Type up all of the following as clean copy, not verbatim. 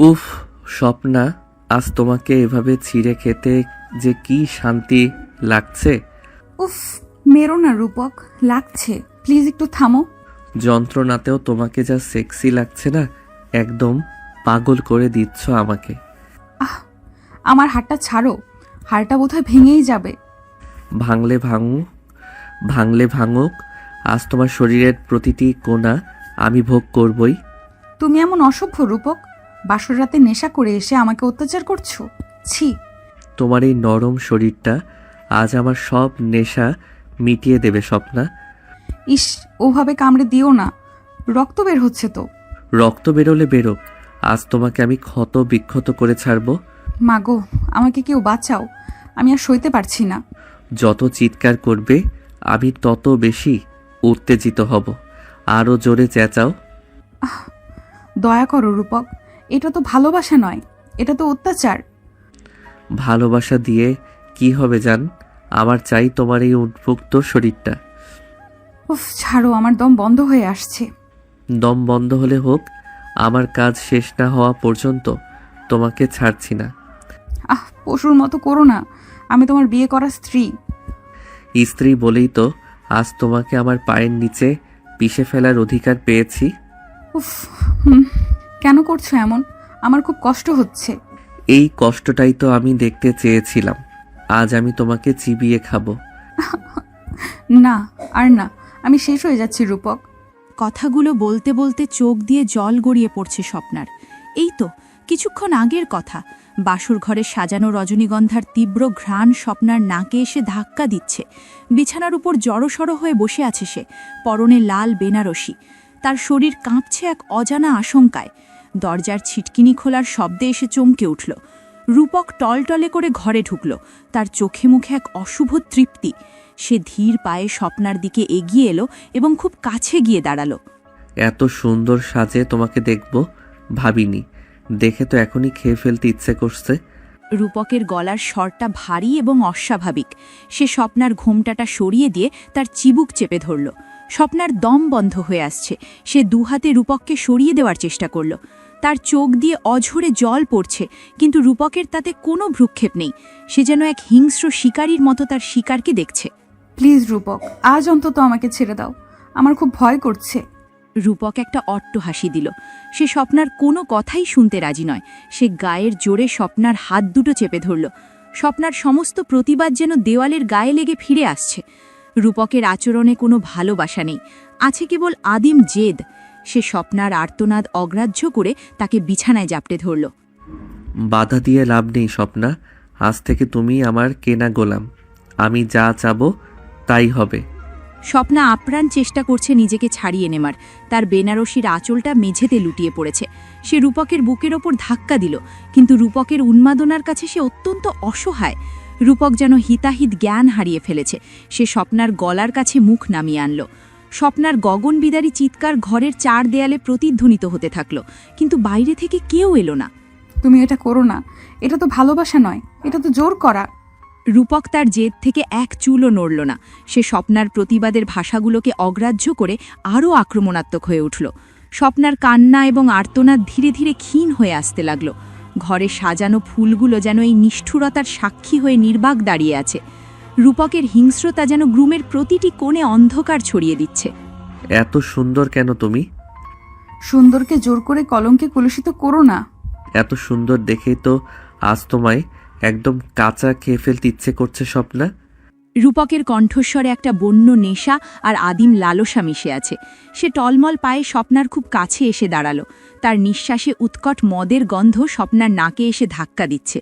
উফ, স্বপ্না, আজ তোমাকে এভাবে ছিঁড়ে খেতে যে কি শান্তি লাগছে। উফ, মেরো না রূপক, লাগছে। প্লিজ একটু থামো। যন্ত্রণাতেও তোমাকে যা সেক্সি লাগছে না, একদম পাগল করে দিচ্ছ আমাকে। আমার হাতটা ছাড়ো, হাড়টা বোধহয় ভেঙেই যাবে। ভাঙলে ভাঙুক, ভাঙলে ভাঙুক, আজ তোমার শরীরের প্রতিটি কোণা আমি ভোগ করবই। তুমি এমন অসভ্য রূপক, বাসর রাতে নেশা করে এসে আমাকে অত্যাচার করছো। ছি। তোমার এই নরম শরীরটা আজ আমার সব নেশা মিটিয়ে দেবে স্বপ্না। ইস, ওভাবে কামড়ে দিও না, রক্ত বের হচ্ছে তো। রক্ত বেরোলে বেরোক, আজ তোমাকে আমি ক্ষত বিক্ষত করে ছাড়বো। মাগো, আমাকে কেউ বাঁচাও, আমি আর সইতে পারছি না। যত চিৎকার করবে আমি তত বেশি উত্তেজিত হব। আরও জোরে চেঁচাও। দয়া করো রূপক, এটা তো ভালোবাসা নয়, এটা তো অত্যাচার। ভালোবাসা দিয়ে কি হবে জান, আমার চাই তোমার এই উন্মুক্ত শরীরটা। উফ, ছাড়ো, আমার দম বন্ধ হয়ে আসছে। দম বন্ধ হলে হোক, আমার কাজ শেষ না হওয়া পর্যন্ত তোমাকে ছাড়ছি না। পশুর মতো করো না, আমি তোমার বিয়ে করা স্ত্রী। স্ত্রী বলেই তো আজ তোমাকে আমার পায়ের নিচে পিষে ফেলার অধিকার পেয়েছি। উফ, কেন করছো এমন? আমার খুব কষ্ট হচ্ছে। এই কষ্টটাই তো আমি দেখতে চেয়েছিলাম। আজ আমি তোমাকে চিবিয়ে খাবো। না, আর না, আমি শেষ হয়ে যাচ্ছি রূপক। কথাগুলো বলতে বলতে চোখ দিয়ে জল গড়িয়ে পড়ছে স্বপ্নার। এই তো কিছুক্ষণ আগের কথা, বাসর ঘরে সাজানো রজনীগন্ধার তীব্র ঘ্রাণ স্বপ্নার নাকে এসে ধাক্কা দিচ্ছে। বিছানার উপর জড়সড় হয়ে বসে আছে সে, পরনে লাল বেনারসি। তার শরীর কাঁপছে এক অজানা আশঙ্কায়। দরজার ছিটকিনি খোলার শব্দে এসে চমকে উঠল। রূপক টলটলে করে ঘরে ঢুকল, তার চোখে মুখে এক অশুভ তৃপ্তি। সে ধীর পায়ে স্বপ্নার দিকে এগিয়ে এলো এবং খুব কাছে গিয়ে দাঁড়ালো। এত সুন্দর সাজে তোমাকে দেখব ভাবিনি, দেখে তো এখনই খেয়ে ফেলতে ইচ্ছে করছে। রূপকের গলার স্বরটা ভারী এবং অস্বাভাবিক। সে স্বপ্নার ঘোমটাটা সরিয়ে দিয়ে তার চিবুক চেপে ধরল। স্বপ্নার দম বন্ধ হয়ে আসছে। সে দুহাতে রূপককে সরিয়ে দেওয়ার চেষ্টা করল। তার চোখ দিয়ে অঝরে জল পড়ছে, কিন্তু রূপকের তাতে কোনো ভ্রুক্ষেপ নেই। সে যেন এক হিংস্র শিকারীর মতো তার শিকারকে দেখছে। প্লিজ রূপক, আজ অন্তত আমাকে ছেড়ে দাও, আমার খুব ভয় করছে। রূপক একটা অট্ট হাসি দিল। সে স্বপ্নার কোনো কথাই শুনতে রাজি নয়। সে গায়ের জোরে স্বপ্নার হাত দুটো চেপে ধরল। স্বপ্নার সমস্ত প্রতিবাদ যেন দেওয়ালের গায়ে লেগে ফিরে আসছে। রূপকের আচরণে কোনো ভালোবাসা নেই, আছে কেবল আদিম জেদ। সে স্বপ্নার আর্তনাদ অগ্রাহ্য করে তাকে বিছানায় জাপটে ধরল। বাধা দিয়ে লাভ নেই স্বপ্না, আজ থেকে তুমি আমার কেনা গোলাম। আমি যা চাবো তাই হবে। স্বপ্না আপ্রাণ চেষ্টা করছে নিজেকে ছাড়িয়ে নেমার। তার বেনারসির আঁচলটা মেঝেতে লুটিয়ে পড়েছে। সে রূপকের বুকের ওপর ধাক্কা দিল, কিন্তু রূপকের উন্মাদনার কাছে সে অত্যন্ত অসহায়। রূপক যেন হিতাহিত জ্ঞান হারিয়ে ফেলেছে। সে স্বপ্নার গলার কাছে মুখ নামিয়ে আনল। স্বপ্নার গগনবিদারী চিৎকার ঘরের চার দেয়ালে প্রতিধ্বনিত হতে থাকল, কিন্তু বাইরে থেকে কেউ এলো না। তুমি এটা করো না, এটা তো ভালোবাসা নয়, এটা তো জোর করা। রূপক তার জেদ থেকে এক চুলও নড়ল না। সে স্বপ্নার প্রতিবাদের ভাষাগুলোকে অগ্রাহ্য করে আরও আক্রমণাত্মক হয়ে উঠল। স্বপ্নার কান্না এবং আর্তনাদ ধীরে ধীরে ক্ষীণ হয়ে আসতে লাগল। ঘরে সাজানো ফুলগুলো যেন এই নিষ্ঠুরতার সাক্ষী হয়ে নির্বাক দাঁড়িয়ে আছে। রূপকের হিংস্রতা যেন গ্রুমের প্রতিটি কোণে অন্ধকার ছড়িয়ে দিচ্ছে। এত সুন্দর কেন তুমি? সুন্দরকে জোর করে কলঙ্কে কলুষিত করো না। এত সুন্দর দেখেই তো আজ তোমায় একদম কাঁচা খেয়ে ফেলতে ইচ্ছে করছে স্বপ্না। রূপকের কণ্ঠস্বরে একটা বন্য নেশা আর আদিম লালসা মিশে আছে। সে টলমল পায়ে স্বপ্নার খুব কাছে এসে দাঁড়ালো। তার নিঃশ্বাসে উৎকট মদের গন্ধ স্বপ্নার নাকে এসে ধাক্কা দিচ্ছে।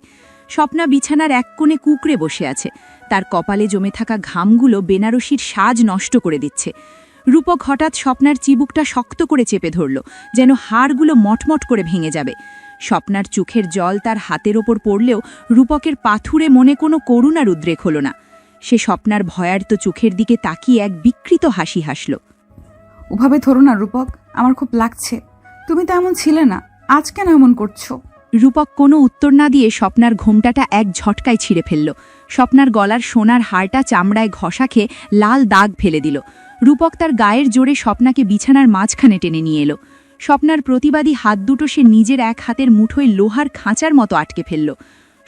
স্বপ্না বিছানার এক কোণে কুঁকড়ে বসে আছে। তার কপালে জমে থাকা ঘামগুলো বেনারসির সাজ নষ্ট করে দিচ্ছে। রূপক হঠাৎ স্বপ্নার চিবুকটা শক্ত করে চেপে ধরল, যেন হাড়গুলো মটমট করে ভেঙে যাবে। স্বপ্নার চোখের জল তার হাতের ওপর পড়লেও রূপকের পাথুরে মনে কোনো করুণার উদ্রেক হল না। সে স্বপ্নার ভয়ার্ত চোখের দিকে তাকিয়ে এক বিকৃত হাসি হাসল। ওভাবে ধরো না রূপক, আমার খুব লাগছে। তুমি তো এমন ছিলে না, আজ কেন এমন করছো? রূপক কোনো উত্তর না দিয়ে স্বপ্নার ঘোমটাটা এক ঝটকায় ছিঁড়ে ফেলল। স্বপ্নার গলার সোনার হাড়টা চামড়ায় ঘষা খেয়ে লাল দাগ ফেলে দিল। রূপক তার গায়ের জোরে স্বপ্নাকে বিছানার মাঝখানে টেনে নিয়ে এলো। স্বপ্নার প্রতিবাদী হাত দুটো সে নিজের এক হাতের মুঠোয় লোহার খাঁচার মতো আটকে ফেলল।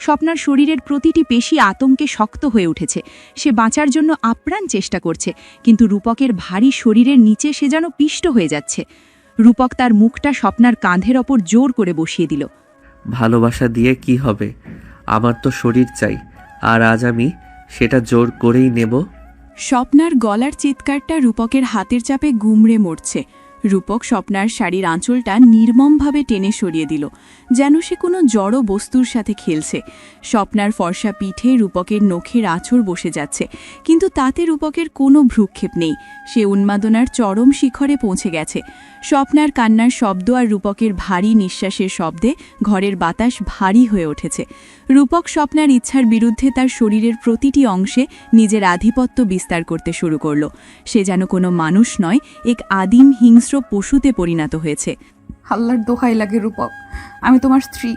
স্বপ্নার শরীরের প্রতিটি পেশি আতঙ্কে শক্ত হয়ে উঠেছে। সে বাঁচার জন্য আপ্রাণ চেষ্টা করছে, কিন্তু রূপকের ভারী শরীরের নিচে সে যেন পিষ্ট হয়ে যাচ্ছে। রূপক তার মুখটা স্বপ্নার কাঁধের ওপর জোর করে বসিয়ে দিল। ভালোবাসা দিয়ে কি হবে? আমার তো শরীর চাই, আর আজ আমি সেটা জোর করেই নেব। স্বপ্নার গলার চিৎকারটা রূপকের হাতের চাপে গুমড়ে মরছে। রূপক স্বপ্নার শাড়ির আঁচলটা নির্মমভাবে টেনে সরিয়ে দিল, যেন সে কোনো জড় বস্তুর সাথে খেলছে। স্বপ্নার ফর্সা পিঠে রূপকের নখের আঁচড় বসে যাচ্ছে, কিন্তু তাতে রূপকের কোনো ভ্রুক্ষেপ নেই। সে উন্মাদনার চরম শিখরে পৌঁছে গেছে। স্বপ্নার কান্নার শব্দ আর রূপকের ভারী নিঃশ্বাসের শব্দে ঘরের বাতাস ভারী হয়ে উঠেছে। রূপক স্বপ্নার ইচ্ছার বিরুদ্ধে তার শরীরের প্রতিটি অংশে নিজের আধিপত্য বিস্তার করতে শুরু করল। সে যেন কোনো মানুষ নয়, এক আদিম হিংস্র পশুতে পরিণত হয়েছে। আল্লাহর দোহাই লাগে রূপক, আমি তোমার স্ত্রী,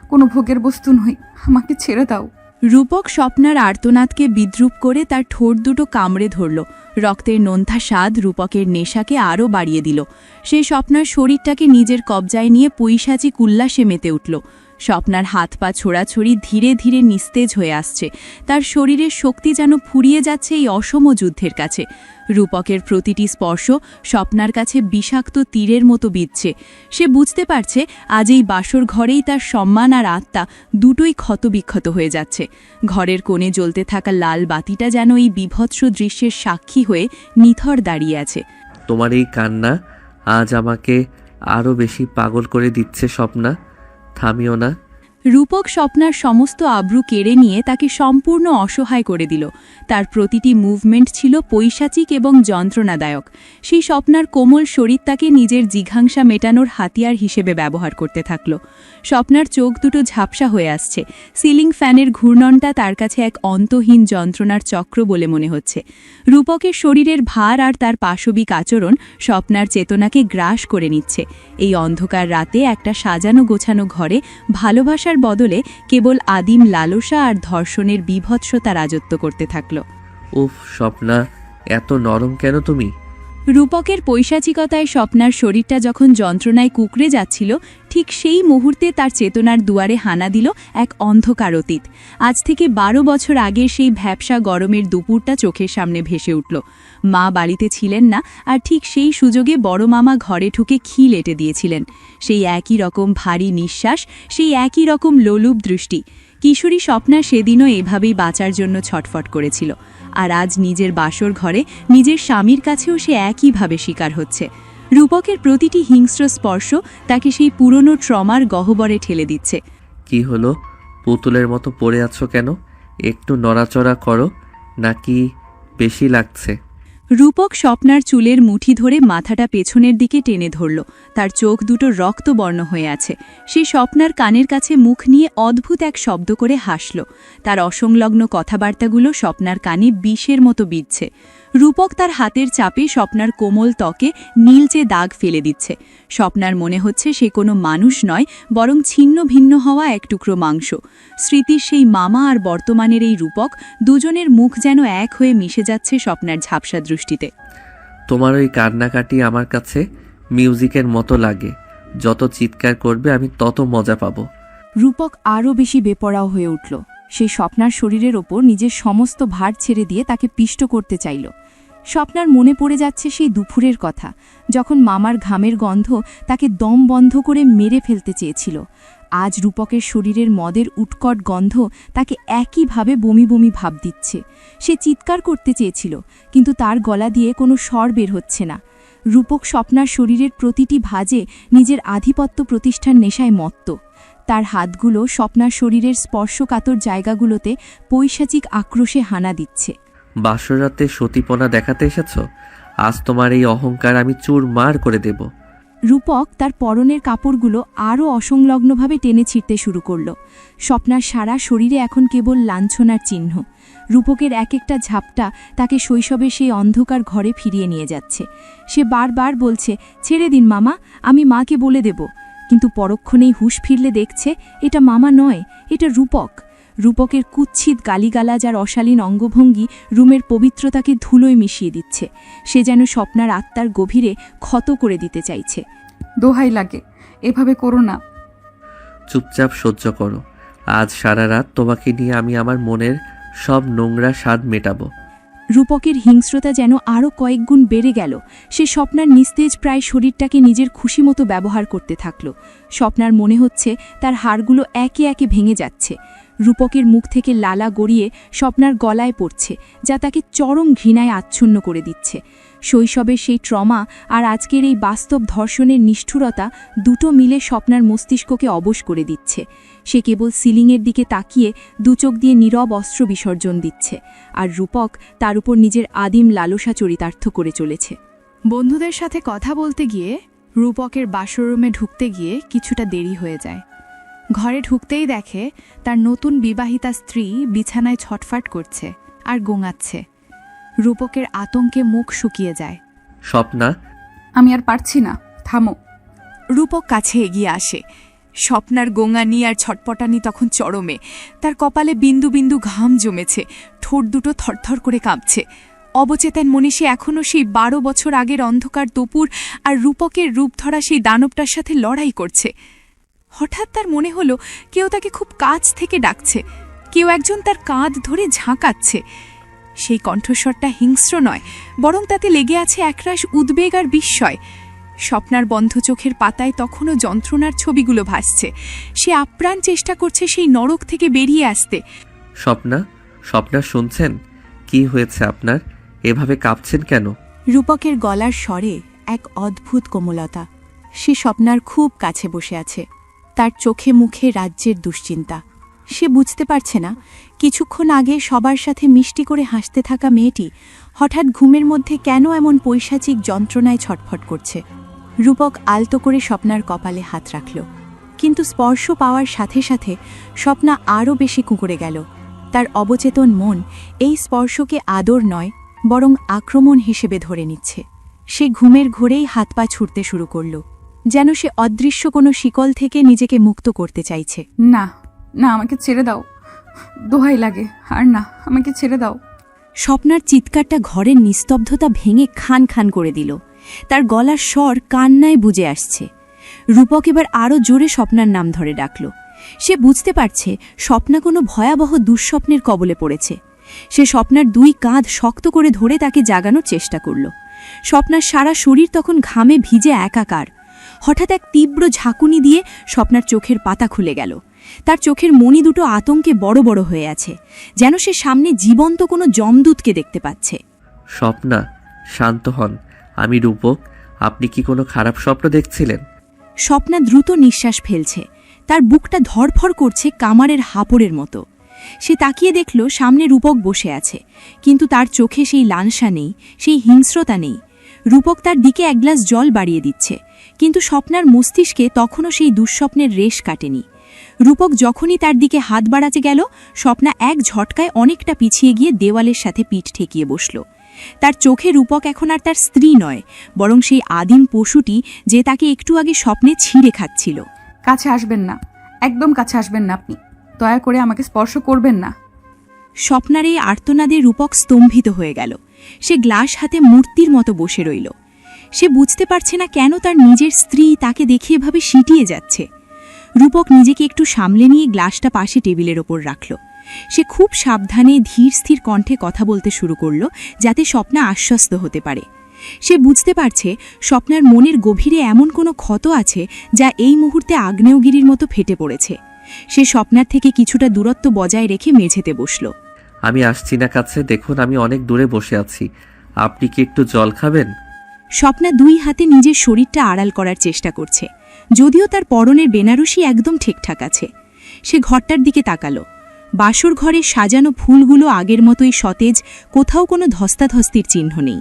কোনো ভোগের বস্তু নই, আমাকে ছেড়ে দাও। রূপক স্বপ্নার আর্তনাদকে বিদ্রূপ করে তার ঠোঁট দুটো কামড়ে ধরল। রক্তের নোনথা স্বাদ রূপকের নেশাকে আরও বাড়িয়ে দিল। সে স্বপ্নার শরীরটাকে নিজের কবজায় নিয়ে পৈশাচিক উল্লাসে মেতে উঠল। স্বপ্নার হাত পা ছোড়াছড়ি ধীরে ধীরে নিস্তেজ হয়ে আসছে। তার শরীরের শক্তি যেন ফুরিয়ে যাচ্ছে এই অসম যুদ্ধের কাছে। রূপকের প্রতিটি স্পর্শ স্বপ্নার কাছে বিষাক্ত তীরের মতো বিঁধছে। সে বুঝতে পারছে আজ এই বাসর ঘরেই তার সম্মান আর আত্মা দুটোই ক্ষতবিক্ষত হয়ে যাচ্ছে। ঘরের কোণে জ্বলতে থাকা লাল বাতিটা যেন এই বীভৎস দৃশ্যের সাক্ষী হয়ে নিথর দাঁড়িয়ে আছে। তোমার এই কান্না আজ আমাকে আরও বেশি পাগল করে দিচ্ছে। স্বপ্না, থামিও না। রূপক স্বপ্নার সমস্ত আব্রু কেড়ে নিয়ে তাকে সম্পূর্ণ অসহায় করে দিল। তার প্রতিটি মুভমেন্ট ছিল পৈশাচিক এবং যন্ত্রণাদায়ক। সেই স্বপ্নার কোমল শরীর তাকে নিজের জিঘাংসা মেটানোর হাতিয়ার হিসেবে ব্যবহার করতে থাকল। স্বপ্নার চোখ দুটো ঝাপসা হয়ে আসছে। সিলিং ফ্যানের ঘূর্ণনটা তার কাছে এক অন্তহীন যন্ত্রণার চক্র বলে মনে হচ্ছে। রূপকের শরীরের ভার আর তার পাশবিক আচরণ স্বপ্নার চেতনাকে গ্রাস করে নিচ্ছে। এই অন্ধকার রাতে একটা সাজানো গোছানো ঘরে ভালোবাসার বদলে কেবল আদিম লালসা আর ধর্ষণের বীভৎসতা রাজত্ব করতে থাকল। উফ স্বপ্না, এত নরম কেন তুমি? রূপকের পৈশাচিকতায় স্বপ্নার শরীরটা যখন যন্ত্রণায় কুঁকড়ে যাচ্ছিল, ঠিক সেই মুহূর্তে তার চেতনার দুয়ারে হানা দিল এক অন্ধকার অতীত। আজ থেকে 12 বছর আগের সেই ভ্যাপসা গরমের দুপুরটা চোখের সামনে ভেসে উঠল। মা বাড়িতে ছিলেন না, আর ঠিক সেই সুযোগে বড় মামা ঘরে ঢুকে খিল এঁটে দিয়েছিলেন। সেই একই রকম ভারী নিঃশ্বাস, সেই একই রকম লোলুপ দৃষ্টি। কিশোরী স্বপ্না সেদিনও এভাবেই বাঁচার জন্য ছটফট করেছিল, আর আজ নিজের বাসর ঘরে নিজের স্বামীর কাছেও সে একইভাবে শিকার হচ্ছে। রূপকের প্রতিটি হিংস্র স্পর্শ তাকে সেই পুরনো ট্রমার গহ্বরে ঠেলে দিচ্ছে। কি হলো? পুতুলের মতো পড়ে আছো কেন? একটু নড়াচড়া করো, নাকি বেশি লাগছে? রূপক স্বপ্নার চুলের মুঠি ধরে মাথাটা পেছনের দিকে টেনে ধরল। তার চোখ দুটো রক্তবর্ণ হয়ে আছে। সে স্বপ্নার কানের কাছে মুখ নিয়ে অদ্ভুত এক শব্দ করে হাসল। তার অসংলগ্ন কথাবার্তাগুলো স্বপ্নার কানে বিষের মতো বিঁধছে। রূপক তার হাতের চাপে স্বপ্নার কোমল ত্বকে নীলচে দাগ ফেলে দিচ্ছে। স্বপ্নার মনে হচ্ছে সে কোনো মানুষ নয়, বরং ছিন্ন ভিন্ন হওয়া এক টুকরো মাংস। স্মৃতির সেই মামা আর বর্তমানের এই রূপক, দুজনের মুখ যেন এক হয়ে মিশে যাচ্ছে স্বপ্নার ঝাপসা দৃষ্টিতে। তোমার ওই কান্নাকাটি আমার কাছে মিউজিকের মতো লাগে। যত চিৎকার করবে আমি তত মজা পাবো। রূপক আরও বেশি বেপরাও হয়ে উঠল। সেই স্বপ্নার শরীরের ওপর নিজের সমস্ত ভার ছেড়ে দিয়ে তাকে পিষ্ট করতে চাইল। স্বপ্নার মনে পড়ে যাচ্ছে সেই দুপুরের কথা, যখন মামার ঘামের গন্ধ তাকে দম বন্ধ করে মেরে ফেলতে চেয়েছিল। আজ রূপকের শরীরের মদের উৎকট গন্ধ তাকে একইভাবে বমি বমি ভাব দিচ্ছে। সে চিৎকার করতে চেয়েছিল, কিন্তু তার গলা দিয়ে কোনো স্বর বের হচ্ছে না। রূপক স্বপ্নার শরীরের প্রতিটি ভাঁজে নিজের আধিপত্য প্রতিষ্ঠার নেশায় মত্ত। তার হাতগুলো স্বপ্নার শরীরের স্পর্শকাতর জায়গাগুলোতে পৈশাচিক আক্রোশে হানা দিচ্ছে। বাসরাতে সতীপনা দেখাতে এসেছ? আজ তোমার এই অহংকার আমি চুরমার করে দেব। রূপক তার পরনের কাপড়গুলো আরও অসংলগ্নভাবে টেনে ছিঁড়তে শুরু করল। স্বপ্নার সারা শরীরে এখন কেবল লাঞ্ছনার চিহ্ন। রূপকের এক একটা ঝাপটা তাকে শৈশবে সেই অন্ধকার ঘরে ফিরিয়ে নিয়ে যাচ্ছে। সে বারবার বলছে, ছেড়ে দিন মামা, আমি মাকে বলে দেব। কিন্তু পরক্ষণেই হুঁশ ফিরলে দেখছে এটা মামা নয়, এটা রূপক। রূপকের কুৎসিত গালিগালাজ আর অশালীন অঙ্গভঙ্গি রুমের পবিত্রতাকে ধুলোয় মিশিয়ে দিচ্ছে। সে যেন স্বপ্নার আত্মার গভীরে ক্ষত করে দিতে চাইছে। দোহাই লাগে, এভাবে করো না। চুপচাপ সহ্য করো। আজ সারা রাত তোমাকে নিয়ে আমি আমার মনের সব নোংরা স্বাদ মেটাবো। রূপকের হিংস্রতা যেন আরও কয়েক গুণ বেড়ে গেল। সে স্বপ্নার নিস্তেজ প্রায় শরীরটাকে নিজের খুশি মতো ব্যবহার করতে থাকল। স্বপ্নার মনে হচ্ছে তার হাড়গুলো একে একে ভেঙে যাচ্ছে। রূপকের মুখ থেকে লালা গড়িয়ে স্বপ্নার গলায় পড়ছে, যা তাকে চরম ঘৃণায় আচ্ছন্ন করে দিচ্ছে। শৈশবের সেই ট্রমা আর আজকের এই বাস্তব ধর্ষণের নিষ্ঠুরতা দুটো মিলে স্বপ্নার মস্তিষ্ককে অবশ করে দিচ্ছে। সে কেবল সিলিংয়ের দিকে তাকিয়ে দুচোখ দিয়ে নীরব অস্ত্র বিসর্জন দিচ্ছে, আর রূপক তার উপর নিজের আদিম লালসা চরিতার্থ করে চলেছে। বন্ধুদের সাথে কথা বলতে গিয়ে রূপকের বাসরুমে ঢুকতে গিয়ে কিছুটা দেরি হয়ে যায়। ঘরে ঢুকতেই দেখে তার নতুন বিবাহিতা স্ত্রী বিছানায় ছটফট করছে আর গোঙাচ্ছে। রূপকের আতঙ্কে মুখ শুকিয়ে যায়। স্বপ্না, আমি আর পারছি না, থামো। রূপক কাছে এগিয়ে আসে। স্বপ্নার গোঙানি আর ছটপটানি তখন চরমে। তার কপালে বিন্দু বিন্দু ঘাম জমেছে, ঠোঁট দুটো থরথর করে কাঁপছে। অবচেতন মনে সে এখনও সেই 12 বছর আগের অন্ধকার দুপুর আর রূপকের রূপ ধরা সেই দানবটার সাথে লড়াই করছে। হঠাৎ তার মনে হলো কেউ তাকে খুব কাছ থেকে ডাকছে, কেউ একজন তার কাঁধ ধরে ঝাঁকাচ্ছে। সেই কণ্ঠস্বরটা হিংস্র নয়, বরং তাতে লেগে আছে একরাশ উদ্বেগ আর বিস্ময়। স্বপ্নার বন্ধ চোখের পাতায় তখনও যন্ত্রণার ছবিগুলো ভাসছে। সে আপ্রাণ চেষ্টা করছে সেই নরক থেকে বেরিয়ে আসতে। স্বপ্না শুনছেন? কি হয়েছে আপনার? এভাবে কাঁপছেন কেন? রূপকের গলার স্বরে এক অদ্ভুত কোমলতা। সে স্বপ্নার খুব কাছে বসে আছে, তার চোখে মুখে রাজ্যের দুশ্চিন্তা। সে বুঝতে পারছে না কিছুক্ষণ আগে সবার সাথে মিষ্টি করে হাসতে থাকা মেয়েটি হঠাৎ ঘুমের মধ্যে কেন এমন পৈশাচিক যন্ত্রণায় ছটফট করছে। রূপক আলতো করে স্বপ্নার কপালে হাত রাখল, কিন্তু স্পর্শ পাওয়ার সাথে সাথে স্বপ্না আরও বেশি কুঁকড়ে গেল। তার অবচেতন মন এই স্পর্শকে আদর নয়, বরং আক্রমণ হিসেবে ধরে নিচ্ছে। সে ঘুমের ঘোরেই হাত পা ছুটতে শুরু করল, যেন সে অদৃশ্য কোনো শিকল থেকে নিজেকে মুক্ত করতে চাইছে। না না, আমাকে ছেড়ে দাও, দোহাই লাগে, আর না, আমাকে ছেড়ে দাও। স্বপ্নার চিৎকারটা ঘরের নিস্তব্ধতা ভেঙে খান খান করে দিল। তার গলার স্বর কান্নায় বুজে আসছে। রূপক এবার আরও জোরে স্বপ্নার নাম ধরে ডাকল। সে বুঝতে পারছে স্বপ্না কোনো ভয়াবহ দুঃস্বপ্নের কবলে পড়েছে। সে স্বপ্নার দুই কাঁধ শক্ত করে ধরে তাকে জাগানোর চেষ্টা করল। স্বপ্নার সারা শরীর তখন ঘামে ভিজে একাকার। হঠাৎ এক তীব্র ঝাঁকুনি দিয়ে স্বপ্নার চোখের পাতা খুলে গেল। তার চোখের মণি দুটো আতঙ্কে বড় বড় হয়ে আছে, যেন সে সামনে জীবন্ত কোনো যমদূতকে দেখতে পাচ্ছে। স্বপ্না, শান্ত হন। আমি রূপক। আপনি কি কোনো খারাপ স্বপ্ন দেখছিলেন? স্বপ্না দ্রুত নিঃশ্বাস ফেলছে, তার বুকটা ধড়ফড় করছে কামারের হাঁপড়ের মতো। সে তাকিয়ে দেখল সামনে রূপক বসে আছে, কিন্তু তার চোখে সেই লালসা নেই, সেই হিংস্রতা নেই। রূপক তার দিকে এক গ্লাস জল বাড়িয়ে দিচ্ছে, কিন্তু স্বপ্নার মস্তিষ্কে তখনও সেই দুঃস্বপ্নের রেশ কাটেনি। রূপক যখনই তার দিকে হাত বাড়াতে গেল, স্বপ্না এক ঝটকায় অনেকটা পিছিয়ে গিয়ে দেওয়ালের সাথে পিঠ ঠেকিয়ে বসল। তার চোখে রূপক এখন আর তার স্ত্রী নয়, বরং সেই আদিম পশুটি যে তাকে একটু আগে স্বপ্নে ছিঁড়ে খাচ্ছিল। কাছে আসবেন না, একদম কাছে আসবেন না, আপনি দয়া করে আমাকে স্পর্শ করবেন না। স্বপ্নার এই আর্তনাদে রূপক স্তম্ভিত হয়ে গেল। সে গ্লাস হাতে মূর্তির মতো বসে রইল। সে বুঝতে পারছে না কেন তার নিজের স্ত্রী তাকে দেখে এভাবে সিটিয়ে যাচ্ছে। রূপক নিজেকে একটু সামলে নিয়ে গ্লাসটা পাশে টেবিলের ওপর রাখল। সে খুব সাবধানে ধীর স্থির কণ্ঠে কথা বলতে শুরু করল, যাতে স্বপ্না আশ্বস্ত হতে পারে। সে বুঝতে পারছে স্বপ্নার মনের গভীরে এমন কোনো ক্ষত আছে যা এই মুহূর্তে আগ্নেয়গিরির মতো ফেটে পড়েছে। সে স্বপ্নার থেকে কিছুটা দূরত্ব বজায় রেখে মেঝেতে বসল। আমি আসছি না কাছে, দেখুন আমি অনেক দূরে বসে আছি। আপনি কি একটু জল খাবেন? স্বপ্না দুই হাতে নিজের শরীরটা আড়াল করার চেষ্টা করছে, যদিও তার পরনের বেনারসি একদম ঠিকঠাক আছে। সে ঘরটার দিকে তাকালো। বাসর ঘরে সাজানো ফুলগুলো আগের মতোই সতেজ, কোথাও কোনো ধস্তাধস্তির চিহ্ন নেই।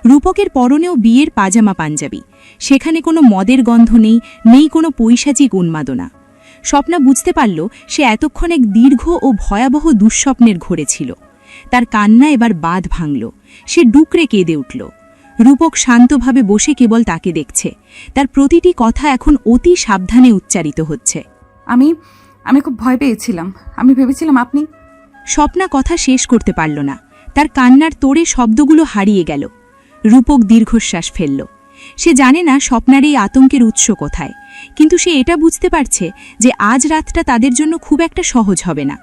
রূপকের পরনেও বিয়ের পাজামা পাঞ্জাবি, সেখানে কোনো মদের গন্ধ নেই, নেই কোনো পৈশাচিক উন্মাদনা। স্বপ্না বুঝতে পারল সে এতক্ষণ এক দীর্ঘ ও ভয়াবহ দুঃস্বপ্নের ঘোরে ছিল। তার কান্না এবার বাঁধ ভাঙল। সে ডুকরে কেঁদে উঠল। রূপক শান্তভাবে বসে কেবল তাকে দেখছে। তার প্রতিটি কথা এখন অতি সাবধানে উচ্চারিত হচ্ছে। আমি খুব ভয় পেয়েছিলাম, আমি ভেবেছিলাম আপনি। স্বপ্না কথা শেষ করতে পারল না, তার কান্নার তোড়ে শব্দগুলো হারিয়ে গেল। রূপক দীর্ঘশ্বাস ফেলল। সে জানে না স্বপ্নার এই আতঙ্কের উৎস কোথায়, কিন্তু সে এটা বুঝতে পারছে যে আজ রাতটা তাদের জন্য খুব একটা সহজ হবে না।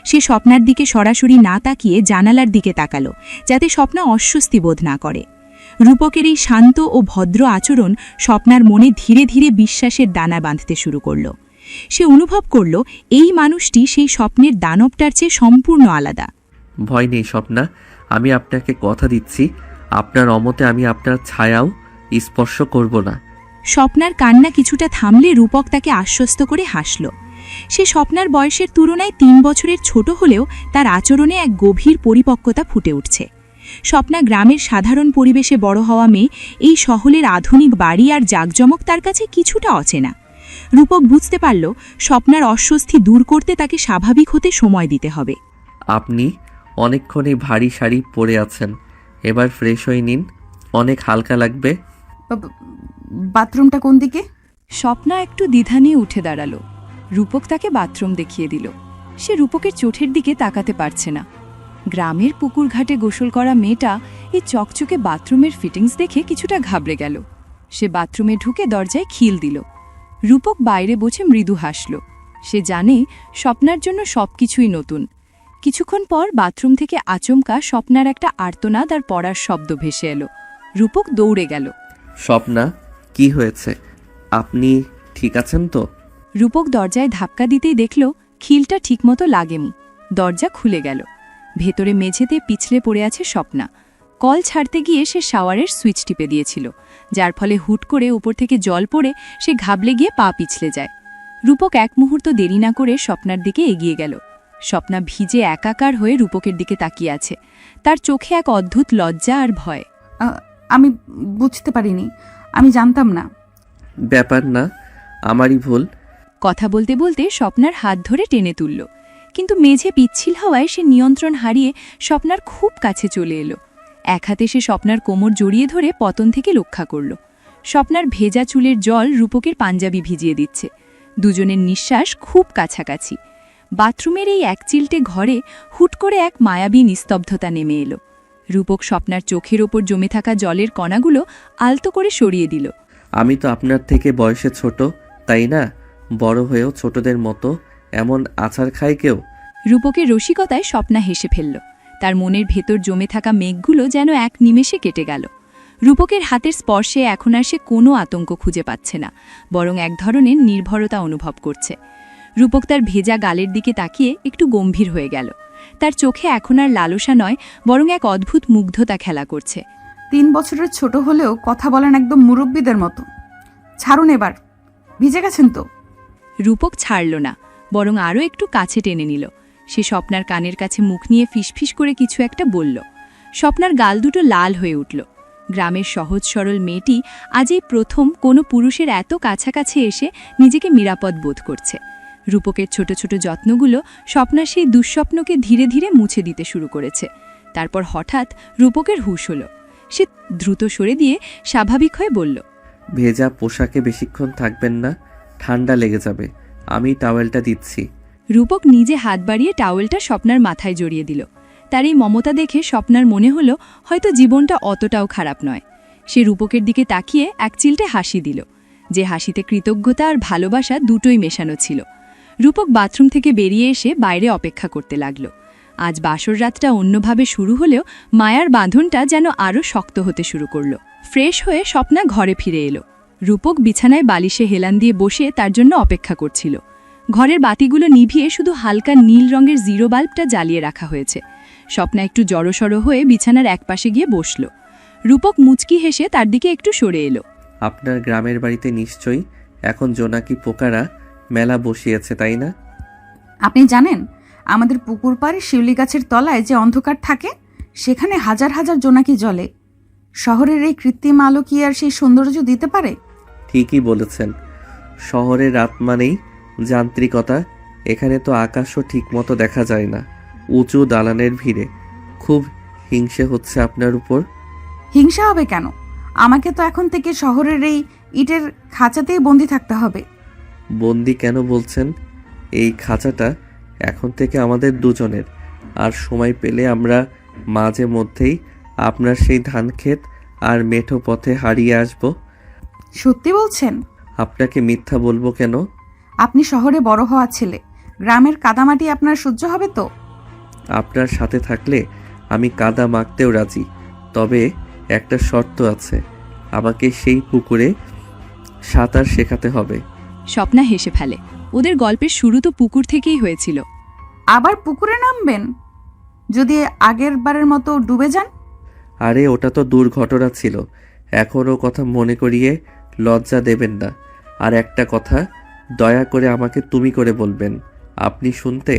সে স্বপ্নার দিকে সরাসরি না তাকিয়ে জানালার দিকে তাকালো, যাতে স্বপ্না অস্বস্তি বোধ না করে। রূপকের এই শান্ত ও ভদ্র আচরণ স্বপ্নার মনে ধীরে ধীরে বিশ্বাসের দানা বাঁধতে শুরু করল। সে অনুভব করল এই মানুষটি সেই স্বপ্নের দানবটার চেয়ে সম্পূর্ণ আলাদা। ভয় নেই স্বপ্না, আমি আপনাকে কথা দিচ্ছি, আপনার অমতে আমি আপনার ছায়াও স্পর্শ করব না। স্বপ্নার কান্না কিছুটা থামলে রূপক তাকে আশ্বস্ত করে হাসল। সে স্বপ্নার বয়সের তুলনায় ৩ বছরের ছোট হলেও তার আচরণে এক গভীর পরিপক্কতা ফুটে উঠছে। স্বপ্না গ্রামের সাধারণ পরিবেশে বড় হওয়া মেয়ে, এই শহরের আধুনিক বাড়ি আর জাঁকজমক তার কাছে কিছুটা অচেনা। রূপক বুঝতে পারল স্বপ্নার অস্বস্তি দূর করতে তাকে স্বাভাবিক হতে সময় দিতে হবে। আপনি অনেকক্ষণই ভারী শাড়ি পরে আছেন, এবার ফ্রেশ হয়ে নিন, অনেক হালকা লাগবে। বাথরুমটা কোন দিকে? স্বপ্না একটু দ্বিধা নিয়ে উঠে দাঁড়ালো। রূপক তাকে বাথরুম দেখিয়ে দিল। সে রূপকের চোখের দিকে তাকাতে পারছে না। গ্রামের পুকুর ঘাটে গোসল করা মেয়েটা এই চকচকে বাথরুমের ফিটিংস দেখে কিছুটা ঘাবড়ে গেল। সে বাথরুমে ঢুকে দরজায় খিল দিল। রূপক বাইরে বসে মৃদু হাসল। সে জানে স্বপ্নার জন্য সবকিছুই নতুন। কিছুক্ষণ পর বাথরুম থেকে আচমকা স্বপ্নার একটা আর্তনাদ আর পড়ার শব্দ ভেসে এলো। রূপক দৌড়ে গেল। স্বপ্না, কি হয়েছে? আপনি ঠিক আছেন তো? রূপক দরজায় ধাক্কা দিতেই দেখল খিলটা ঠিকমতো লাগেনি। দরজা খুলে গেল। ভেতরে মেঝেতে পিছলে পড়ে আছে স্বপ্না। কল ছাড়তে গিয়ে সে শাওয়ারের সুইচ টিপে দিয়েছিল, যার ফলে হুট করে উপর থেকে জল পড়ে সে ঘাবলে গিয়ে পা পিছলে যায়। রূপক এক মুহূর্ত দেরি না করে স্বপ্নার দিকে এগিয়ে গেল। স্বপ্না ভিজে একাকার হয়ে রূপকের দিকে তাকিয়ে আছে। তার চোখে এক অদ্ভুত লজ্জা আর ভয়। আমি বুঝতে পারিনি, আমি জানতাম না। ব্যাপার না, আমারই ভুল। কথা বলতে বলতে স্বপ্নার হাত ধরে টেনে তুলল, কিন্তু মেঝে পিচ্ছিল হওয়ায় সে নিয়ন্ত্রণ হারিয়ে স্বপ্নার খুব কাছে চলে এলো। এক হাতে সে স্বপ্নার কোমর জড়িয়ে ধরে পতন থেকে রক্ষা করল। স্বপ্নার ভেজা চুলের জল রূপকের পাঞ্জাবি ভিজিয়ে দিচ্ছে। দুজনের নিঃশ্বাস খুব কাছাকাছি। বাথরুমের এই একচিলটে ঘরে হুট করে এক মায়াবী নিস্তব্ধতা নেমে এলো। রূপক স্বপ্নার চোখের ওপর জমে থাকা জলের কণাগুলো আলতো করে সরিয়ে দিল। আমি তো আপনার থেকে বয়সে ছোট, তাই না? বড় হয়েও ছোটদের মতো এমন আছাড় খায় কেউ? রূপকের রসিকতায় স্বপ্না হেসে ফেলল। তার মনের ভেতর জমে থাকা মেঘগুলো যেন এক নিমেষে কেটে গেল। রূপকের হাতের স্পর্শে এখন আর সে কোনো আতঙ্ক খুঁজে পাচ্ছে না, বরং এক ধরনের নির্ভরতা অনুভব করছে। রূপক তার ভেজা গালের দিকে তাকিয়ে একটু গম্ভীর হয়ে গেল। তার চোখে এখন আর লালসা নয়, বরং এক অদ্ভুত মুগ্ধতা খেলা করছে। 3 বছরের ছোট হলেও কথা বলেন একদম মুরব্বীদের মতো। ছাড়ুন এবার, ভিজে গেছেন তো? রূপক ছাড়ল না, বরং আরও একটু কাছে টেনে নিল। সে স্বপ্নার কানের কাছে মুখ নিয়ে ফিসফিস করে কিছু একটা বলল। স্বপ্নার গাল দুটো লাল হয়ে উঠল। গ্রামের সহজ সরল মেয়েটি আজ এই প্রথম কোনো পুরুষের এত কাছাকাছি এসে নিজেকে নিরাপদ বোধ করছে। রূপকের ছোট ছোট যত্নগুলো স্বপ্নার সেই দুঃস্বপ্নকে ধীরে ধীরে মুছে দিতে শুরু করেছে। তারপর হঠাৎ রূপকের হুঁশ হলো। সে দ্রুত সরে দিয়ে স্বাভাবিক হয়ে বলল, ভেজা পোশাকে বেশিক্ষণ থাকবেন না, ঠান্ডা লেগে যাবে। আমি টাওয়েলটা দিচ্ছি। রূপক নিজে হাত বাড়িয়ে টাওয়েলটা স্বপ্নার মাথায় জড়িয়ে দিল। তার এই মমতা দেখে স্বপ্নার মনে হলো হয়তো জীবনটা অতটাও খারাপ নয়। সে রূপকের দিকে তাকিয়ে এক চিলটে হাসি দিল, যে হাসিতে কৃতজ্ঞতা আর ভালোবাসা দুটোই মেশানো ছিল। রূপক বাথরুম থেকে বেরিয়ে এসে বাইরে অপেক্ষা করতে লাগল। আজ বাসর রাতটা অন্যভাবে শুরু হলেও মায়ার বাঁধনটা যেন আরও শক্ত হতে শুরু করল। ফ্রেশ হয়ে স্বপ্না ঘরে ফিরে এলো। রূপক বিছানায় বালিশে হেলান দিয়ে বসে তার জন্য অপেক্ষা করছিল। ঘরের বাতিগুলো নিভিয়ে শুধু হালকা নীল রঙের জিরো বাল্বটা জ্বালিয়ে রাখা হয়েছে। স্বপ্না একটু জড়সড় হয়ে বিছানার একপাশে গিয়ে বসল। রূপক মুচকি হেসে তার দিকে একটু সরে এলো। আপনার গ্রামের বাড়িতে নিশ্চয়ই এখন জোনাকি পোকারা মেলা বসিয়েছে, তাই না? আপনি জানেন আমাদের পুকুর পাড়ে শিউলি গাছের তলায় যে অন্ধকার থাকে, সেখানে হাজার হাজার জোনাকি জ্বলে। শহরের এই কৃত্রিম আলো কি আর সেই সৌন্দর্য দিতে পারে? ঠিকই বলেছেন, শহরের রাত মানেই যান্ত্রিকতা। এখানে তো আকাশও ঠিকমতো দেখা যায় না। উঁচু দালানের ভিড়ে খুব হিংসে হচ্ছে আপনার উপর। হিংসা হবে কেন? আমাকে তো এখন থেকে শহরের এই ইটের খাঁচাতেই বন্দি থাকতে হবে। বন্দি কেন বলছেন? এই খাঁচাটা এখন থেকে আমাদের দুজনের, আর সময় পেলে আমরা মাঝে মধ্যেই আপনার সেই ধান ক্ষেত আর মেঠো পথে হারিয়ে আসব। সত্যি বলছেন? আপনাকে মিথ্যা বলবো কেন? আপনি শহরে বড় হওয়া ছেলে, গ্রামের কাদামাটি আপনার সহ্য হবে তো? আপনার সাথে থাকলে আমি কাদা মাখতেও রাজি, তবে একটা শর্ত আছে, আমাকে সেই পুকুরে সাঁতার শেখাতে হবে। স্বপ্না হেসে ফেলে। ওদের গল্পের শুরু তো পুকুর থেকেই হয়েছিল। আবার পুকুরে নামবেন? যদি আগের বারের মতো ডুবে যান? আরে ওটা তো দুর্ঘটনা ছিল, এখন ও কথা মনে করিয়ে লজ্জা দেবেন না। আর একটা কথা, দয়া করে আমাকে তুমি করে বলবেন, আপনি শুনতে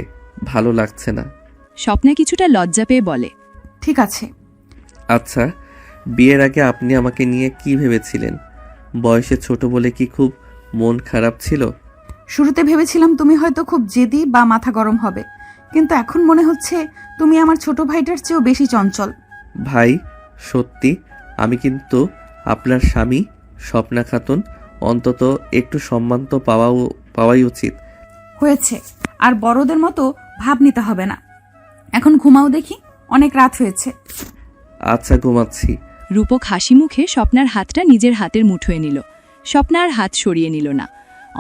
ভালো লাগছে না। স্বপ্না কিছুটা লজ্জা পেয়ে বলে, ঠিক আছে। আচ্ছা, বিয়ের আগে আপনি আমাকে নিয়ে কি ভেবেছিলেন? বয়সে ছোট বলে কি খুব মন খারাপ ছিল? শুরুতে ভেবেছিলাম তুমি হয়তো খুব জেদি বা মাথা গরম হবে, কিন্তু এখন মনে হচ্ছে তুমি আমার ছোট ভাইটার চেয়েও বেশি চঞ্চল। ভাই, সত্যি আমি কিন্তু আপনার স্বামী স্বপ্না খাতুন, অন্তত একটু সম্মান তো পাওয়াই উচিত। হয়েছে, আর বড়দের মতো ভাব নিতে হবে না। এখন ঘুমাও দেখি, অনেক রাত হয়েছে। আচ্ছা, ঘুমাচ্ছি। রূপক হাসি মুখে স্বপ্নার হাতটা নিজের হাতের মুঠোয় নিল। স্বপ্না আর হাত সরিয়ে নিল না।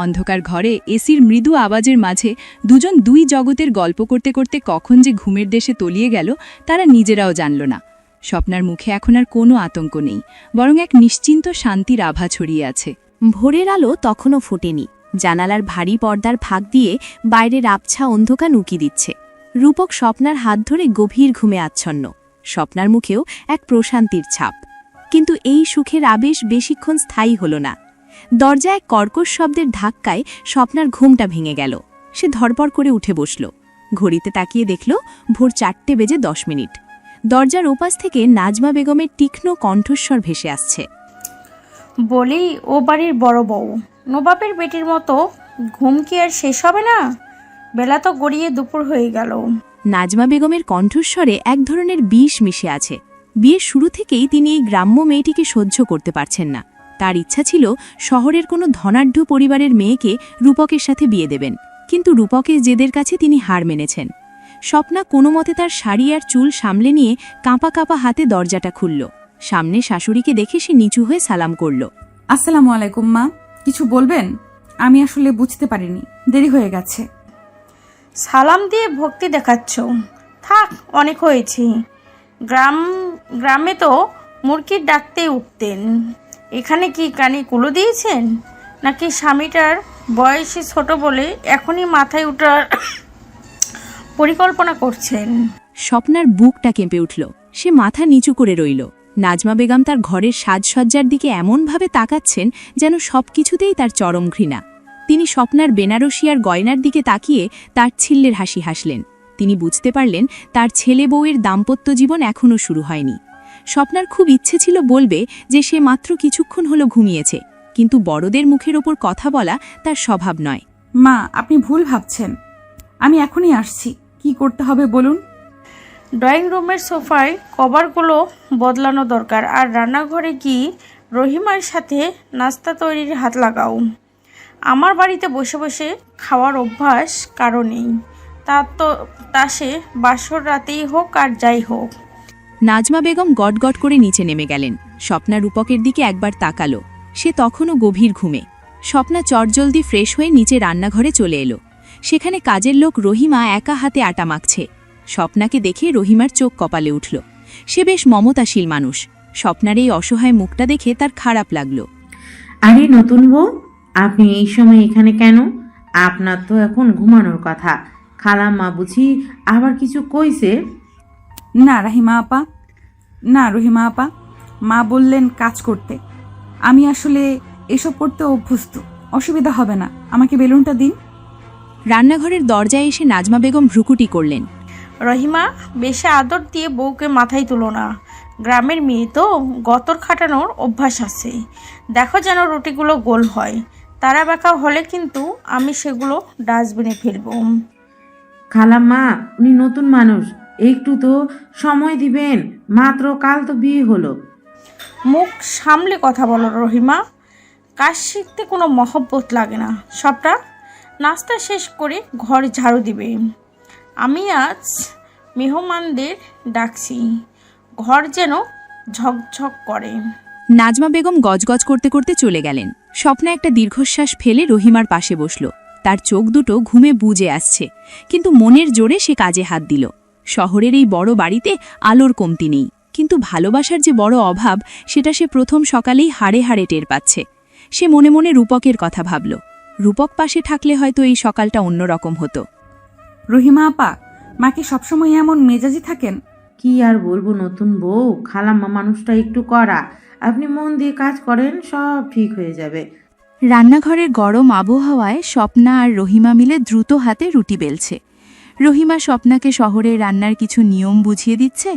অন্ধকার ঘরে এসির মৃদু আওয়াজের মাঝে দুজন দুই জগতের গল্প করতে করতে কখন যে ঘুমের দেশে তলিয়ে গেল তারা নিজেরাও জানল না। স্বপ্নার মুখে এখন আর কোনো আতঙ্ক নেই, বরং এক নিশ্চিন্ত শান্তির আভা ছড়িয়ে আছে। ভোরের আলো তখনও ফোটেনি। জানালার ভারী পর্দার ফাঁক দিয়ে বাইরের আবছা অন্ধকার উঁকি দিচ্ছে। রূপক স্বপ্নার হাত ধরে গভীর ঘুমে আচ্ছন্ন। স্বপ্নার মুখেও এক প্রশান্তির ছাপ। কিন্তু এই সুখের আবেশ বেশিক্ষণ স্থায়ী হল না। দরজায় এক কর্কশ শব্দের ধাক্কায় স্বপ্নার ঘুমটা ভেঙে গেল। সে ধড়পড় করে উঠে বসল। ঘড়িতে তাকিয়ে দেখল ভোর 4:10। দরজার ওপাশ থেকে নাজমা বেগমের তীক্ষ্ণ কণ্ঠস্বর ভেসে আসছে। বলি, ও বাড়ির বড় বউ, নবাবের বেটির মতো ঘুম কি আর শেষ হবে না? বেলা তো গড়িয়ে দুপুর হয়ে গেল। নাজমা বেগমের কণ্ঠস্বরে এক ধরনের বিষ মিশে আছে। বিয়ের শুরু থেকেই তিনি এই গ্রাম্য মেয়েটিকে সহ্য করতে পারছেন না। তার ইচ্ছা ছিল শহরের কোনো ধনাঢ্য পরিবারের মেয়েকে রূপকের সাথে বিয়ে দেবেন, কিন্তু রূপকের জেদের কাছে তিনি হার মেনেছেন। স্বপ্না কোনো মতে তার শাড়ি আর চুল সামলে নিয়ে কাঁপা কাঁপা হাতে দরজাটা খুলল। সামনে শাশুড়িকে দেখে সে নিচু হয়ে সালাম করল। আসসালামু আলাইকুম মা, কিছু বলবেন? আমি আসলে বুঝতে পারিনি, দেরি হয়ে গেছে। সালাম দিয়ে ভক্তি দেখাচ্ছ? থাক, অনেক হয়েছে। গ্রামে তো মুরগির ডাকতেই উঠতেন, এখানে কি কানে কুলো দিয়েছেন? নাকি স্বামীটার বয়সে ছোট বলে এখনই মাথায় ওঠার পরিকল্পনা করছেন? স্বপ্নার বুকটা কেঁপে উঠল। সে মাথা নিচু করে রইল। নাজমা বেগম তার ঘরের সাজসজ্জার দিকে এমনভাবে তাকাচ্ছেন যেন সবকিছুতেই তার চরম ঘৃণা। তিনি স্বপ্নার বেনারসি আর গয়নার দিকে তাকিয়ে তার ছিল্লের হাসি হাসলেন। তিনি বুঝতে পারলেন তার ছেলে বউয়ের দাম্পত্য জীবন এখনও শুরু হয়নি। স্বপ্নার খুব ইচ্ছে ছিল বলবে যে সে মাত্র কিছুক্ষণ হলো ঘুমিয়েছে, কিন্তু বড়দের মুখের ওপর কথা বলা তার স্বভাব নয়। মা, আপনি ভুল ভাবছেন, আমি এখনই আসছি। কি করতে হবে বলুন? ড্রয়িং রুমের সোফায় কভারগুলো বদলানো দরকার, আর রান্নাঘরে কি রহিমার সাথে নাস্তা তৈরির হাত লাগাও। আমার বাড়িতে বসে বসে খাওয়ার অভ্যাস কারো নেই, তা সে বাসর রাতেই হোক আর যাই হোক। নাজমা বেগম গটগট করে নিচে নেমে গেলেন। স্বপ্না রূপকের দিকে একবার তাকালো। সে তখনও গভীর ঘুমে। স্বপ্না চটজলদি ফ্রেশ হয়ে নিচে রান্নাঘরে চলে এলো। সেখানে কাজের লোক রহিমা একা হাতে আটা মাখছে। স্বপ্নাকে দেখে রহিমার চোখ কপালে উঠল। সে বেশ মমতাশীল মানুষ। স্বপ্নার এই অসহায় মুখটা দেখে তার খারাপ লাগল। আরে নতুন বউ, আপনি এই সময় এখানে কেন? আপনার তো এখন ঘুমানোর কথা। খালাম্মা বুঝি আবার কিছু কইছে? না রহিমা আপা, মা বললেন কাজ করতে। আমি আসলে এসব করতে অভ্যস্ত, অসুবিধা হবে না। আমাকে বেলুনটা দিন। রান্নাঘরের দরজায় এসে নাজমা বেগম ভ্রুকুটি করলেন। রহিমা, বেশি আদর দিয়ে বউকে মাথায় তুলো না। গ্রামের মেয়ে তো, গতর খাটানোর অভ্যাস আছে। দেখো যেন রুটিগুলো গোল হয়। তারা বাঁকা হলে কিন্তু আমি সেগুলো ডাস্টবিনে ফেলবো। খালাম্মা, উনি নতুন মানুষ, একটু তো সময় দিবেন। মাত্র কাল তো বিয়ে হলো। মুখ সামলে কথা বলো রহিমা। কাজ শিখতে কোনো মহব্বত লাগে না। সবটা নাস্তা শেষ করে ঘর ঝাড়ু দিবে। আমি আজ মেহমানদের ডাকছি, ঘর যেন ঝকঝক করে। নাজমা বেগম গজগজ করতে করতে চলে গেলেন। স্বপ্না একটা দীর্ঘশ্বাস ফেলে রহিমার পাশে বসল। তার চোখ দুটো ঘুমে বুজে আসছে, কিন্তু মনের জোরে সে কাজে হাত দিল। শহরের এই বড় বাড়িতে আলোর কমতি নেই, কিন্তু ভালোবাসার যে বড় অভাব সেটা সে প্রথম সকালেই হাড়ে হাড়ে টের পাচ্ছে। সে মনে মনে রূপকের কথা ভাবল। রূপক পাশে থাকলে হয়তো এই সকালটা অন্যরকম হতো। রহিমা আপা, মাকে সবসময় এমন মেজাজি থাকেন? কি আর বলবো নতুন বউ, খালাম্মা মানুষটা একটু কড়া। আপনি মন দিয়ে কাজ করেন, সব ঠিক হয়ে যাবে। রান্নাঘরের গরম আবহাওয়ায় স্বপ্না আর রহিমা মিলে দ্রুত হাতে রুটি বেলছে। রহিমা স্বপ্নাকে শহরের রান্নার কিছু নিয়ম বুঝিয়ে দিচ্ছে,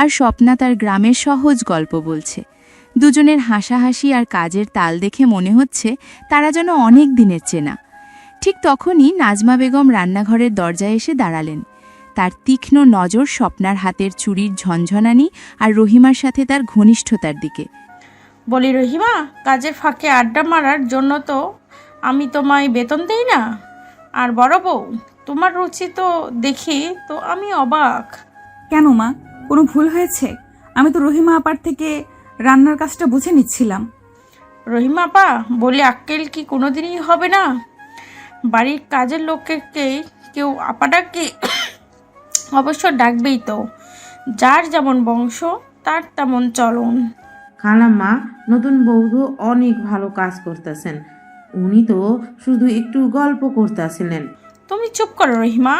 আর স্বপ্না তার গ্রামের সহজ গল্প বলছে। দুজনের হাসাহাসি আর কাজের তাল দেখে মনে হচ্ছে তারা যেন অনেক দিনের চেনা। ঠিক তখনই নাজমা বেগম রান্নাঘরের দরজায় এসে দাঁড়ালেন। তার তীক্ষ্ণ নজর স্বপ্নার হাতের চুড়ির ঝনঝনানি আর রহিমার সাথে তার ঘনিষ্ঠতার দিকে। বলি রহিমা, কাজের ফাঁকে আড্ডা মারার জন্য তো আমি তোমায় বেতন দেই না। আর বড় বউ, তোমার রুচি তো দেখি তো আমি অবাক। কেন মা, কোনো ভুল হয়েছে? আমি তো রহিমা আপার থেকে রান্নার কাজটা বুঝে নিচ্ছিলাম। রহিমা আপা, বলি আক্কেল কি কোনোদিনই হবে না? বাড়ির কাজের লোককে কেউ আপা ডাকে? অবশ্য ডাকবেই তো, যার যেমন বংশ তার তেমন চলন। খালাম্মা, নতুন বউ তো অনেক ভালো কাজ করতেছেন। উনি তো শুধু একটু গল্প করতেছিলেন। তুমি চুপ করো রহিমা।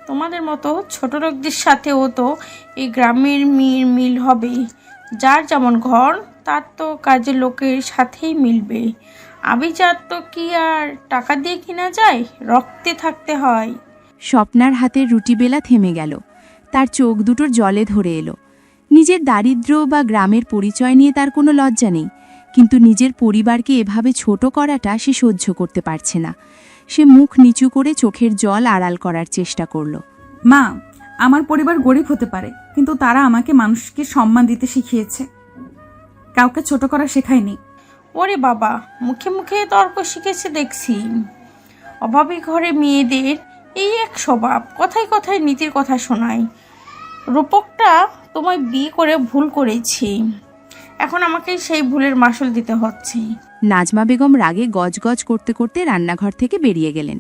তোমাদের মতো ছোট লোকদের সাথেও তো এই গ্রামের মিল হবে। যার যেমন ঘর তার তো কাজের লোকের সাথেই মিলবে। আভিজাত তো কি আর টাকা দিয়ে কিনা যায়? রক্তে থাকতে হয়। স্বপ্নার হাতের রুটি বেলা থেমে গেল। তার চোখ দুটোর জলে ধরে এলো। নিজের দারিদ্র্য বা গ্রামের পরিচয় নিয়ে তার কোনো লজ্জা নেই, কিন্তু নিজের পরিবারকে এভাবে ছোট করাটা সে সহ্য করতে পারছে না। সে মুখ নিচু করে চোখের জল আড়াল করার চেষ্টা করল। মা, আমার পরিবার গরিব হতে পারে, কিন্তু তারা আমাকে মানুষকে সম্মান দিতে শিখিয়েছে, কাউকে ছোট করা শেখায়নি। ওরে বাবা, মুখে মুখে তর্ক শিখেছে দেখছি। অভাবী ঘরে মেয়েদের এই এক স্বভাব, কথায় কথায় নীতির কথা শোনায়। রূপকটা তোমায় বিয়ে করে ভুল করেছি, এখন আমাকে সেই ভুলের মাসুল দিতে হচ্ছে। নাজমা বেগম রাগে গজগজ করতে করতে রান্নাঘর থেকে বেরিয়ে গেলেন।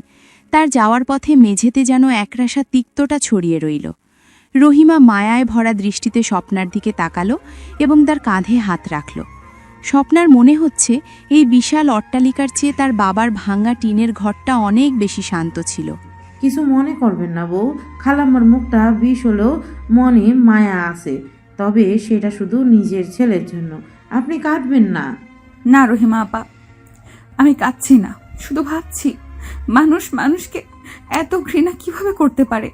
তার যাওয়ার পথে মেঝেতে যেন একরাশা তিক্তটা ছড়িয়ে রইল। রহিমা মায়ায় ভরা দৃষ্টিতে স্বপ্নার দিকে তাকালো এবং তার কাঁধে হাত রাখল। স্বপ্নার মনে হচ্ছে এই বিশাল অট্টালিকার চেয়ে তার বাবার ভাঙা টিনের ঘরটা অনেক বেশি শান্ত ছিল। কিছু মনে করবেন না বউ, খালাম্মার মুখটা বিষ হলেও মনে মায়া আছে, তবে সেটা শুধু নিজের ছেলের জন্য। আপনি কাঁদবেন না। না রহিমা আপা, আমি কাঁদছি না, শুধু ভাবছি মানুষ মানুষকে এত ঘৃণা কিভাবে করতে পারে।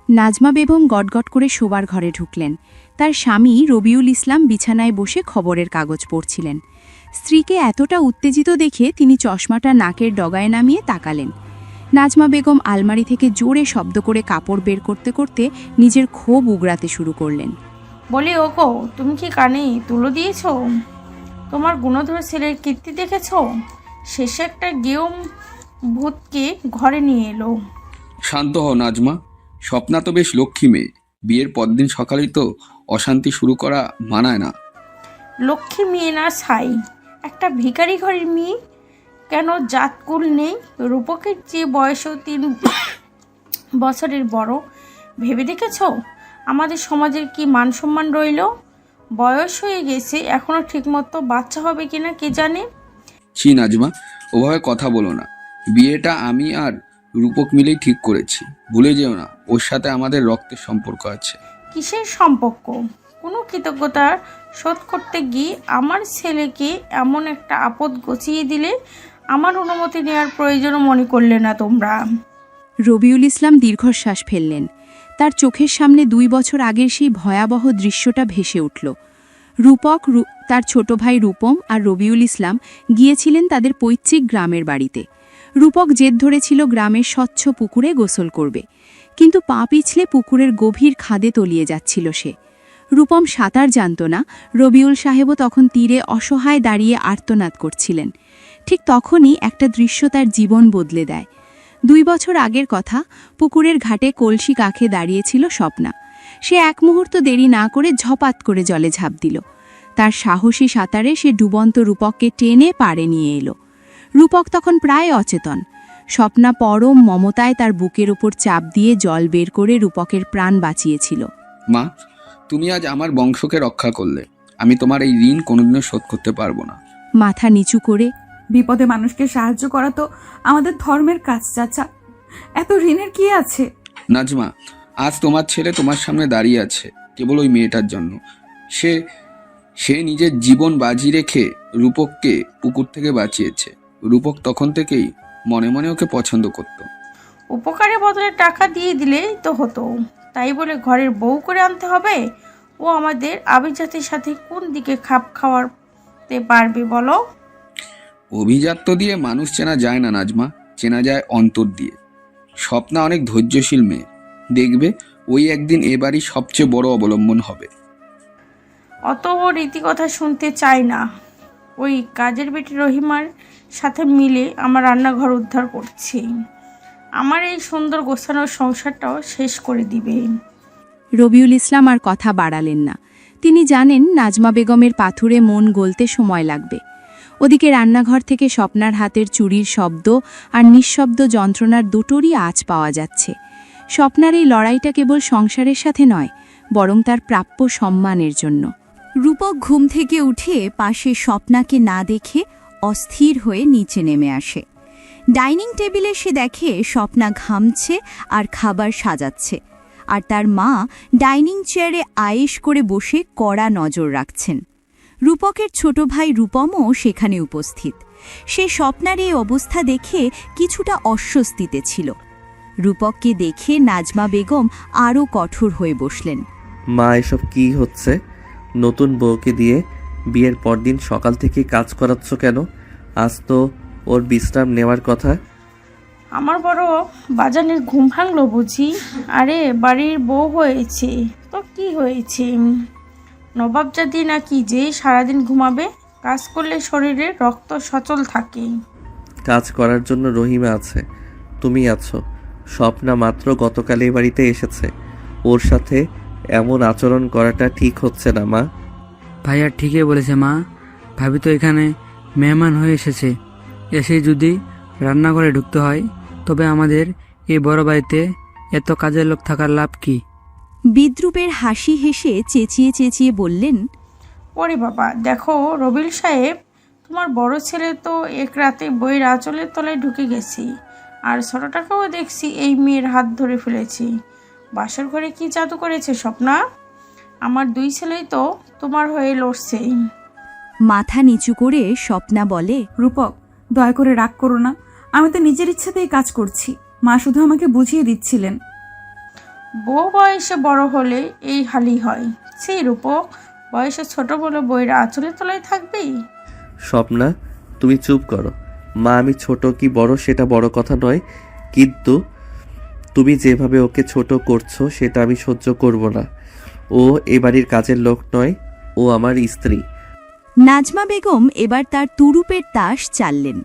নাজমা বেগম গটগট করে শোবার ঘরে ঢুকলেন। তার স্বামী রবিউল ইসলাম বিছানায় বসে খবরের কাগজ পড়ছিলেন। স্ত্রীকে এতটা উত্তেজিত দেখে তিনি চশমাটা নাকের ডগায় নামিয়ে তাকালেন। নাজমা বেগম আলমারি থেকে জোরে শব্দ করে কাপড় বের করতে করতে নিজের ক্ষোভ উগড়াতে শুরু করলেন। বলি ওগো, তুমি কি কানে তুলো দিয়েছ? তোমার গুণধর ছেলের কীর্তি দেখেছ? শেষে একটা গেম ভূতকে ঘরে নিয়ে এলো। শান্ত হও নাজমা, স্বপ্না তো বেশ লক্ষ্মী মেয়ে। বিয়ের পরদিন সকালেই তো অশান্তি শুরু করা মানায় না। লক্ষ্মী মেয়ে না ছাই, একটা ভিখারি ঘরের মেয়ে। কেন জাতকুল নেই? রূপকের চেয়ে বয়সও 3 বছরের বড়। ভেবে দেখেছ আমাদের সমাজের কি মান সম্মান রইল? বয়স হয়ে গেছে, এখনো ঠিকমতো বাচ্চা হবে কিনা কে জানে। ছি নাজমা, ওভাবে কথা বলো না। বিয়েটা আমি আর রূপক মিলেই ঠিক করেছি, ভুলে যেও না ওর সাথে আমাদের রক্তের সম্পর্ক আছে। কিসের সম্পর্ক? কোনো কৃতজ্ঞতা শোধ করতে গিয়ে আমার ছেলেকে এমন একটা আপদ গছিয়ে দিলে, আমার অনুমতি নেওয়ার প্রয়োজনও মনে করলে না তোমরা। রবিউল ইসলাম দীর্ঘশ্বাস ফেললেন। তার চোখের সামনে 2 বছর আগের সেই ভয়াবহ দৃশ্যটা ভেসে উঠল। রূপক, তার ছোট ভাই রূপম আর রবিউল ইসলাম গিয়েছিলেন তাদের পৈতৃক গ্রামের বাড়িতে। রূপক জেদ ধরেছিল গ্রামের স্বচ্ছ পুকুরে গোসল করবে, কিন্তু পা পিছলে পুকুরের গভীর খাদে তলিয়ে যাচ্ছিল সে। রূপম সাঁতার জানত না, রবিউল সাহেবও তখন তীরে অসহায় দাঁড়িয়ে আর্তনাদ করছিলেন। ঠিক তখনই একটা দৃশ্য তার জীবন বদলে দেয়। 2 বছর আগের কথা, পুকুরের ঘাটে কলসি কাঁখে দাঁড়িয়েছিল স্বপ্না। সে এক মুহূর্ত দেরি না করে ঝপাত করে জলে ঝাঁপ দিল। তার সাহসী সাঁতারে সে ডুবন্ত রূপককে টেনে পাড়ে নিয়ে এলো। রূপক তখন প্রায় অচেতন। স্বপ্না পরম মমতায় তার বুকের ওপর চাপ দিয়ে জল বের করে রূপকের প্রাণ বাঁচিয়েছিল। মা, তুমি আজ আমার বংশকে রক্ষা করলে। আমি তোমার এই ঋণ কোনোদিনও শোধ করতে পারবো না। মাথা নিচু করে, বিপদে মানুষকে সাহায্য করা তো আমাদের ধর্মের কাজ চাচা, এত ঋণের কি আছে? নাজমা, আজ তোমার ছেলে তোমার সামনে দাঁড়িয়ে আছে কেবল ওই মেয়েটার জন্য। সে নিজের জীবন বাজি রেখে রূপককে পুকুর থেকে বাঁচিয়েছে। রূপক তখন থেকেই মনে মনে ওকে পছন্দ করত। উপকারের বদলে টাকা দিয়ে দিলেই তো হতো, তাই বলে ঘরের বউ করে আনতে হবে? ও আমাদের আভিজাতের সাথে কোন দিকে খাপ খাওয়াতে পারবে বলো? অভিজাত্য দিয়ে মানুষ চেনা যায় না নাজমা, চেনা যায় অন্তর দিয়ে। স্বপ্না অনেক ধৈর্যশীল মেয়ে, দেখবে ওই একদিন এ বাড়ি সবচেয়ে বড় অবলম্বন হবে। অত রীতিকথা শুনতে চাই না। ওই কাজের বেটি রহিমার সাথে মিলে আমার রান্নাঘর উদ্ধার করছি, আমার এই সুন্দর গোছানো সংসারটাও শেষ করে দিবে। রবিউল ইসলাম আর কথা বাড়ালেন না। তিনি জানেন নাজমা বেগমের পাথুরে মন গলতে সময় লাগবে। ওদিকে রান্নাঘর থেকে স্বপ্নার হাতের চুরির শব্দ আর নিঃশব্দ যন্ত্রণার দুটোরই আঁচ পাওয়া যাচ্ছে। স্বপ্নার এই লড়াইটা কেবল সংসারের সাথে নয়, বরং তার প্রাপ্য সম্মানের জন্য। রূপক ঘুম থেকে উঠে পাশে স্বপ্নাকে না দেখে অস্থির হয়ে নিচে নেমে আসে। ডাইনিং টেবিলে সে দেখে স্বপ্না ঘামছে আর খাবার সাজাচ্ছে, আর তার মা ডাইনিং চেয়ারে আয়েশ করে বসে কড়া নজর রাখছেন। রূপকের ছোট ভাই রূপমও সেখানে উপস্থিত। সে স্বপ্নার এই অবস্থা দেখে কিছুটা অস্বস্তিতে ছিল। রূপককে দেখে নাজমা বেগম আরও কঠোর হয়ে বসলেন। মা, এসব কি হচ্ছে? নতুন বউকে দিয়ে বিয়ের পরদিন সকাল থেকে কাজ করাচ্ছ কেন? আজ তো ওর বিশ্রাম নেওয়ার কথা। আমার বড় বাজানের ঘুম ভাঙলো বুঝি? আরে বাড়ির বউ হয়েছে তো কি হয়েছে? নবাবজাদি নাকি যে সারাদিন ঘুমাবে? কাজ করলে শরীরে রক্ত সচল থাকে। কাজ করার জন্য রহিমা আছে, তুমি আছো। স্বপ্না মাত্র গতকাল এই বাড়িতে এসেছে, ওর সাথে এমন আচরণ করাটা ঠিক হচ্ছে না মা। ভাইয়া ঠিকই বলেছে মা, ভাবি তো এখানে মেহমান হয়ে এসেছে। এসে যদি রান্নাঘরে ঢুকতে হয়, তবে আমাদের এই বড় বাড়িতে এত কাজের লোক থাকার লাভ কি? বিদ্রূপের হাসি হেসে চেঁচিয়ে চেঁচিয়ে বললেন, ওরে বাবা, দেখো রবিল সাহেব, তোমার বড় ছেলে তো এক রাতে বইয়ের আঁচলের তলায় ঢুকে গেছি, আর ছোটটাকেও দেখছি এই মেয়ের হাত ধরে ফেলেছি। বাসর ঘরে কি জাদু করেছে স্বপ্না? আমার দুই ছেলেই তো তোমার হয়ে লড়ছে। মাথা নিচু করে স্বপ্না বলে, রূপক, দয়া করে রাগ করো না, আমি তো নিজের ইচ্ছাতেই কাজ করছি, মা শুধু আমাকে বুঝিয়ে দিচ্ছিলেন। বউ বয়সে বড় হলে এই হালি হয়। সেই রূপক, বয়সে ছোট বলে বইয়ের আঁচলের তলায় থাকবেই। স্বপ্না, তুমি চুপ করো। মা, আমি ছোট কি বড় সেটা বড় কথা নয়, কিন্তু তুমি যেভাবে ওকে ছোট করছো সেটা আমি সহ্য করব না। ও এ বাড়ির কাজের লোক নয়, ও আমার স্ত্রী। নাজমা বেগম এবার তার তুরুপের তাস চাললেন।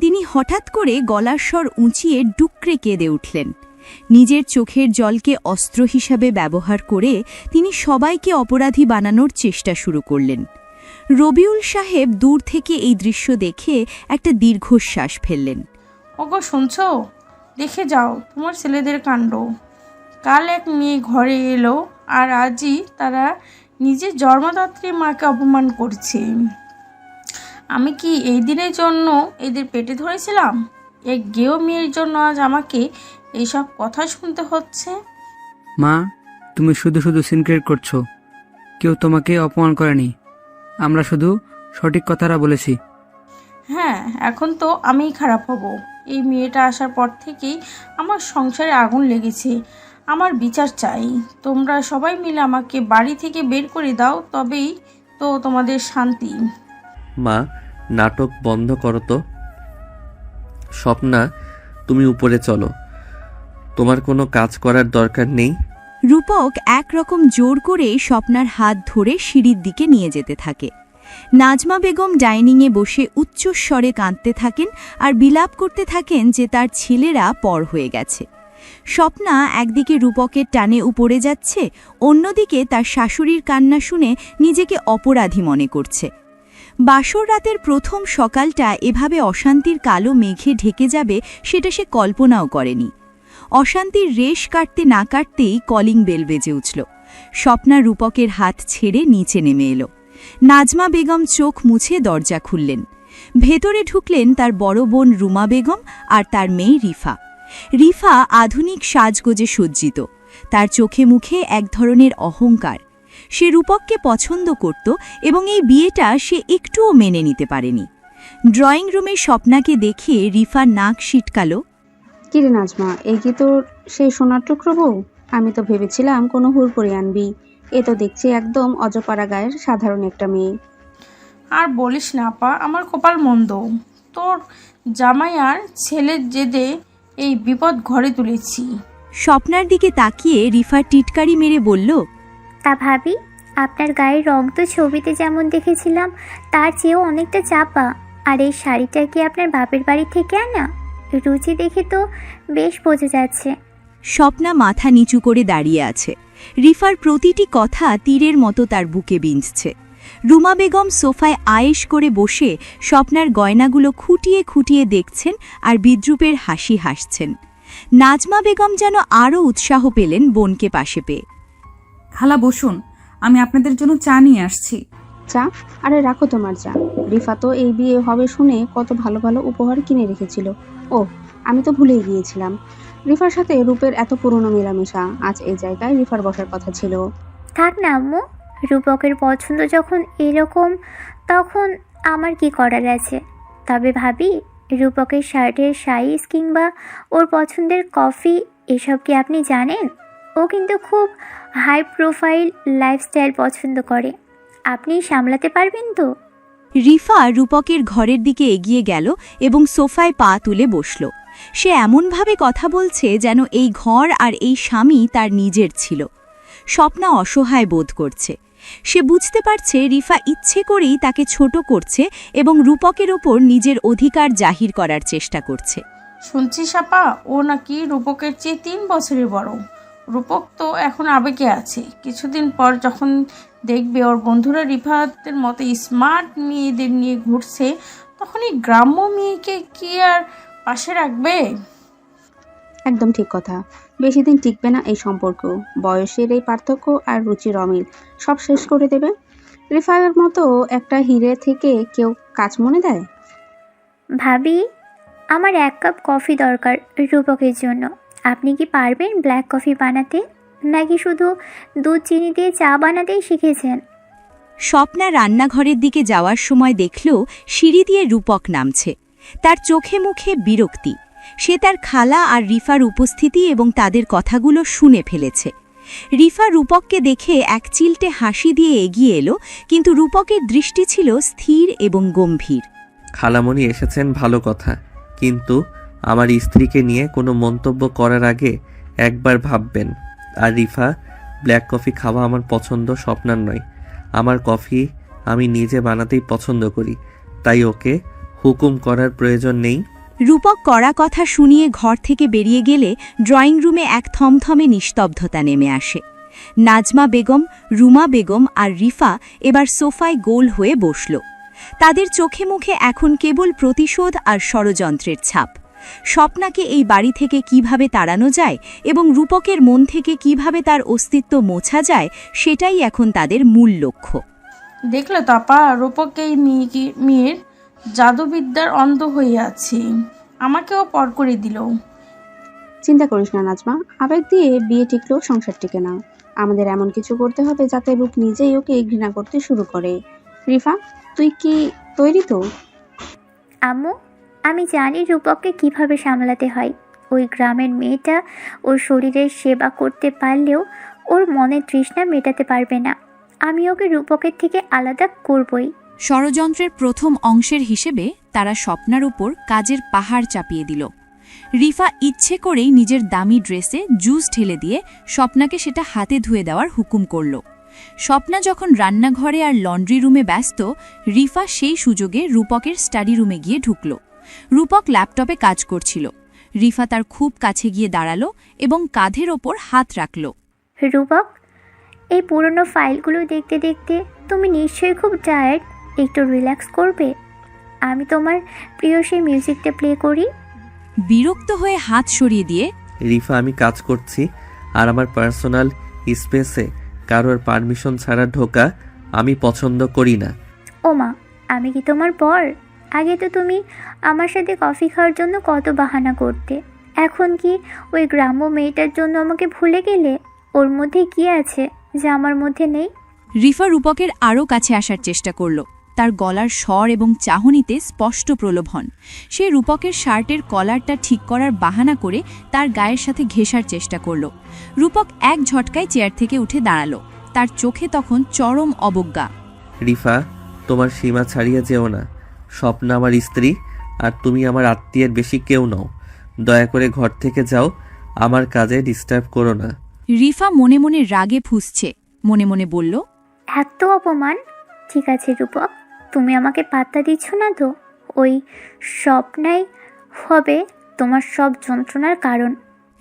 তিনি হঠাৎ করে গলার স্বর উঁচিয়ে ডুকরে কেঁদে উঠলেন। নিজের চোখের জলকে অস্ত্র হিসাবে ব্যবহার করে তিনি সবাইকে অপরাধী বানানোর চেষ্টা শুরু করলেন। রবিউল সাহেব দূর থেকে এই দৃশ্য দেখে একটা দীর্ঘশ্বাস ফেললেন। ওগো শুনছো? দেখে যাও তোমার ছেলেদের কাণ্ড। কাল এক মেয়ে ঘরে এলো, আর আজই তারা নিজের জন্মদাত্রী মাকে অপমান করছে। আমি কি এই দিনের জন্য এদের পেটে ধরেছিলাম? এক গেও মেয়ের জন্য আজ আমাকে এইসব কথা শুনতে হচ্ছে। মা, তুমি শুধু শুধু সিনক্রেট করছো। কেউ তোমাকে অপমান করেনি, আমরা শুধু সঠিক কথাটা বলেছি। হ্যাঁ, এখন তো আমিই খারাপ হব। এই মেয়েটা আসার পর থেকেই আমার সংসারে আগুন লেগেছে। আমার বিচার চাই। তোমরা সবাই মিলে আমাকে বাড়ি থেকে বের করে দাও, তবেই তো তোমাদের শান্তি। মা, নাটক বন্ধ করো তো। স্বপ্না, তুমি উপরে চলো, তোমার কোনো কাজ করার দরকার নেই। রূপক একরকম জোর করে স্বপ্নার হাত ধরে সিঁড়ির দিকে নিয়ে যেতে থাকে। নাজমা বেগম ডাইনিংয়ে বসে উচ্চস্বরে কাঁদতে থাকেন আর বিলাপ করতে থাকেন যে তার ছেলেরা পর হয়ে গেছে। স্বপ্না একদিকে রূপকের টানে উপড়ে যাচ্ছে, অন্যদিকে তার শাশুড়ির কান্না শুনে নিজেকে অপরাধী মনে করছে। বাসর রাতের প্রথম সকালটা এভাবে অশান্তির কালো মেঘে ঢেকে যাবে সেটা সে কল্পনাও করেনি। অশান্তির রেশ কাটতে না কাটতেই কলিং বেল বেজে উঠল। স্বপ্না রূপকের হাত ছেড়ে নিচে নেমে এলো। নাজমা বেগম চোখ মুছে দরজা খুললেন। ভেতরে ঢুকলেন তার বড় বোন রুমা বেগম আর তার মেয়ে রিফা। রিফা আধুনিক সাজগোজে সজ্জিত, তার চোখে মুখে এক ধরনের অহংকার। সে রূপককে পছন্দ করত এবং এই বিয়েটা সে একটুও মেনে নিতে পারেনি। ড্রয়িং রুমে স্বপ্নাকে দেখে রিফার নাক সিটকাল। কিরে নাজমা, এই কি তোর সেই সোনার টুকরো বউ? আমি তো ভেবেছিলাম কোনো হুড়পড়ি আনবি। এ তো দেখছি একদম অজপাড়া গায়ের সাধারণ একটা মেয়ে। আর বলিস না আপা, আমার কপাল মন্দ। তোর জামাই আর ছেলের জেদে এই বিপদ ঘরে তুলেছি। স্বপ্নার দিকে তাকিয়ে রিফা টিটকারি মেরে বলল, তা ভাবি, আপনার গায়ের রং তো ছবিতে যেমন দেখেছিলাম তার চেয়েও অনেকটা চাপা। আর এই শাড়িটা কি আপনার বাপের বাড়ি থেকে আনা? রুচি দেখে তো বেশ বোঝা যাচ্ছে। স্বপ্না মাথা নিচু করে দাঁড়িয়ে আছে। রিফার প্রতিটি কথা তীরের মতো তার বুকে বিঁধছে। রুমা বেগম সোফায় আয়েশ করে বসে স্বপ্নার গয়নাগুলো খুঁটিয়ে খুঁটিয়ে দেখছেন আর বিদ্রূপের হাসি হাসছেন। নাজমা বেগম যেন আরও উৎসাহ পেলেন বোনকে পাশে পেয়ে। খালা বসুন, আমি আপনাদের জন্য চা নিয়ে আসছি। চা? আরে রাখো তোমার চা। রিফা তো এই বিয়ে হবে শুনে কত ভালো ভালো উপহার কিনে রেখেছিল। ও, আমি তো ভুলেই গিয়েছিলাম। রিফার সাথে রূপের এত পুরনো মেলামেশা, আজ এই জায়গায় রিফার বসার কথা ছিল। থাক না আম্মু, রূপকের পছন্দ যখন এরকম তখন আমার কি করার আছে। তবে ভাবি, রূপকের শার্টের সাইজ কিংবা ওর পছন্দের কফি এসব কি আপনি জানেন? ও কিন্তু খুব হাই প্রোফাইল লাইফস্টাইল পছন্দ করে। আপনি সামলাতে পারবেন তো? রিফা রূপকের ঘরের দিকে এগিয়ে গেল এবং সোফায় পা তুলে বসল। সে এমনভাবে কথা বলছে যেন এই ঘর আর এই স্বামী তার নিজের ছিল। স্বপ্না অসহায় বোধ করছে। সে বুঝতে পারছে রিফা ইচ্ছে করেই তাকে ছোট করছে এবং রূপকের ওপর নিজের অধিকার জাহির করার চেষ্টা করছে। শুনছিস আপা, ও নাকি রূপকের চেয়ে 3 বছরের বড়। রূপক তো এখন আবেগে আছে। কিছুদিন পর যখন দেখবে ওর বন্ধুরা রিফাতের মতো স্মার্ট মেয়েদের নিয়ে ঘুরছে, তখন এই গ্রাম্য মেয়েকে কি আর পাশে রাখবে? একদম ঠিক কথা। বেশি দিন টিকবে না এই সম্পর্ক। বয়সের এই পার্থক্য আর রুচির অমিল সব শেষ করে দেবে। রিফার মতো একটা হিরে থেকে কেউ কাজ মনে দেয়? ভাবি, আমার 1 কাপ কফি দরকার রূপকের জন্য। আপনি কি পারবেন ব্ল্যাক কফি বানাতে, নাকি শুধু দুধ চিনি দিয়ে চা বানাতেই শিখেছেন? স্বপ্না রান্নাঘরের দিকে যাওয়ার সময় দেখল সিঁড়ি দিয়ে রূপক নামছে। তার চোখে মুখে বিরক্তি। সে তার খালা আর রিফার উপস্থিতি এবং তাদের কথাগুলো শুনে ফেলেছে। রিফা রূপককে দেখে এক চিলটে হাসি দিয়ে এগিয়ে এলো, কিন্তু রূপকের দৃষ্টি ছিল স্থির এবং গম্ভীর। খালামণি এসেছেন ভালো কথা, কিন্তু আমার স্ত্রীকে নিয়ে কোনো মন্তব্য করার আগে একবার ভাববেন। আর রিফা, ব্ল্যাক কফি খাওয়া আমার পছন্দ, স্বপ্নার নয়। আমার কফি আমি নিজে বানাতেই পছন্দ করি, তাই ওকে হুকুম করার প্রয়োজন নেই। রূপক কড়া কথা শুনিয়ে ঘর থেকে বেরিয়ে গেলে ড্রয়িং রুমে এক থমথমে নিস্তব্ধতা নেমে আসে। নাজমা বেগম, রুমা বেগম আর রিফা এবার সোফায় গোল হয়ে বসল। তাদের চোখে মুখে এখন কেবল প্রতিশোধ আর ষড়যন্ত্রের ছাপ। স্বপ্নাকে এই বাড়ি থেকে কিভাবে তাড়ানো যায় এবং রূপকের মন থেকে কিভাবে তার অস্তিত্ব মোছা যায়, সেটাই এখন তাদের মূল লক্ষ্য। দেখলে তো আপা, রূপক এই মেয়ের জাদুবিদ্যার অন্ধ হয়ে আছে। আমাকেও পর করে দিল। চিন্তা করিস না নাজমা, আবেগ দিয়ে বিয়ে টিকলেও সংসার টিকে না। আমাদের এমন কিছু করতে হবে যাতে রূপ নিজেই ওকে ঘৃণা করতে শুরু করে। রিফা, তুই কি তৈরি তো? আম্মু, আমি জানি রূপককে কিভাবে সামলাতে হয়। ওই গ্রামের মেয়েটা ওর শরীরের সেবা করতে পারলেও ওর মনের তৃষ্ণা মেটাতে পারবে না। আমি ওকে রূপকের থেকে আলাদা করবই। ষড়যন্ত্রের প্রথম অংশের হিসেবে তারা স্বপ্নার উপর কাজের পাহাড় চাপিয়ে দিল। রিফা ইচ্ছে করেই নিজের দামি ড্রেসে জুস ঢেলে দিয়ে স্বপ্নাকে সেটা হাতে ধুয়ে দেওয়ার হুকুম করল। স্বপ্না যখন রান্নাঘরে আর লন্ড্রি রুমে ব্যস্ত, রিফা সেই সুযোগে রূপকের স্টাডি রুমে গিয়ে ঢুকল। রূপক ল্যাপটপে কাজ করছিল। রিফা তার খুব কাছে গিয়ে দাঁড়ালো এবং কাঁধের ওপর হাত রাখল। রূপক, এই পুরনো ফাইলগুলো দেখতে দেখতে তুমি নিশ্চয়ই খুব টায়ার্ড, একটু রিল্যাক্স করবে? আমি তোমার প্রিয় সেই মিউজিকটা প্লে করি। বিরক্ত হয়ে হাত সরিয়ে দিয়ে রিফা, আমি কাজ করছি, আর আমার পার্সোনাল স্পেসে কারোর পারমিশন ছাড়া ঢোকা আমি পছন্দ করি না। ওমা, আমি কি তোমার বর? আগে তো তুমি আমার সাথে কফি খাওয়ার জন্য কত বাহানা করতে, এখন কি ওই গ্রাম্য মেয়েটার জন্য আমাকে ভুলে গেলে? ওর মধ্যে কি আছে যা আমার মধ্যে নেই? রিফা রূপকের আরও কাছে আসার চেষ্টা করল। তার গলার স্বর এবং চাহনিতে স্পষ্ট প্রলোভন। সে রূপকের শার্টের কলারটা ঠিক করার বাহানা করে তার গায়ের সাথে ঘেঁষার চেষ্টা করল। রূপক এক ঝটকায় চেয়ার থেকে উঠে দাঁড়ালো। তার চোখে তখন চরম অবজ্ঞা। রিফা, তোমার সীমা ছাড়িয়ে যেও না। স্বপ্ন আমার স্ত্রী, আর তুমি আমার আত্মীয়ের বেশি কেউ নও। দয়া করে ঘর থেকে যাও, আমার কাজে ডিস্টার্ব করো না। রিফা মনে মনে রাগে ফুঁসছে, মনে মনে বলল, এত অপমান! ঠিক আছে রূপক, তুমি আমাকে পাত্তা দিচ্ছ না তো? ওই স্বপ্নাই হবে তোমার সব যন্ত্রণার কারণ।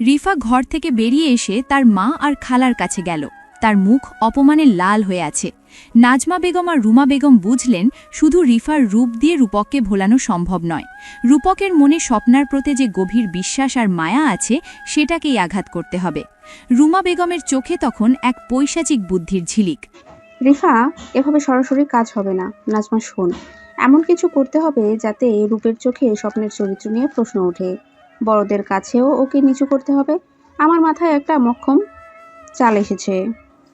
রিফা ঘর থেকে বেরিয়ে এসে তার মা আর খালার কাছে গেল। তার মুখ অপমানে লাল হয়ে আছে। নাজমা বেগম আর রুমা বেগম বুঝলেন শুধু রিফার রূপ দিয়ে রূপককে ভোলানো সম্ভব নয়। রূপকের মনে স্বপ্নার প্রতি যে গভীর বিশ্বাস আর মায়া আছে সেটাকেই আঘাত করতে হবে। রুমা বেগমের চোখে তখন এক পৈশাচিক বুদ্ধির ঝিলিক। রিফা, এভাবে সরাসরি কাজ হবে না। নাজমা, শোন, এমন কিছু করতে হবে যাতে রূপের চোখে স্বপ্নের চরিত্র নিয়ে প্রশ্ন ওঠে। বড়দের কাছেও ওকে নিচু করতে হবে। আমার মাথায় একটা মক্ষম চাল এসেছে।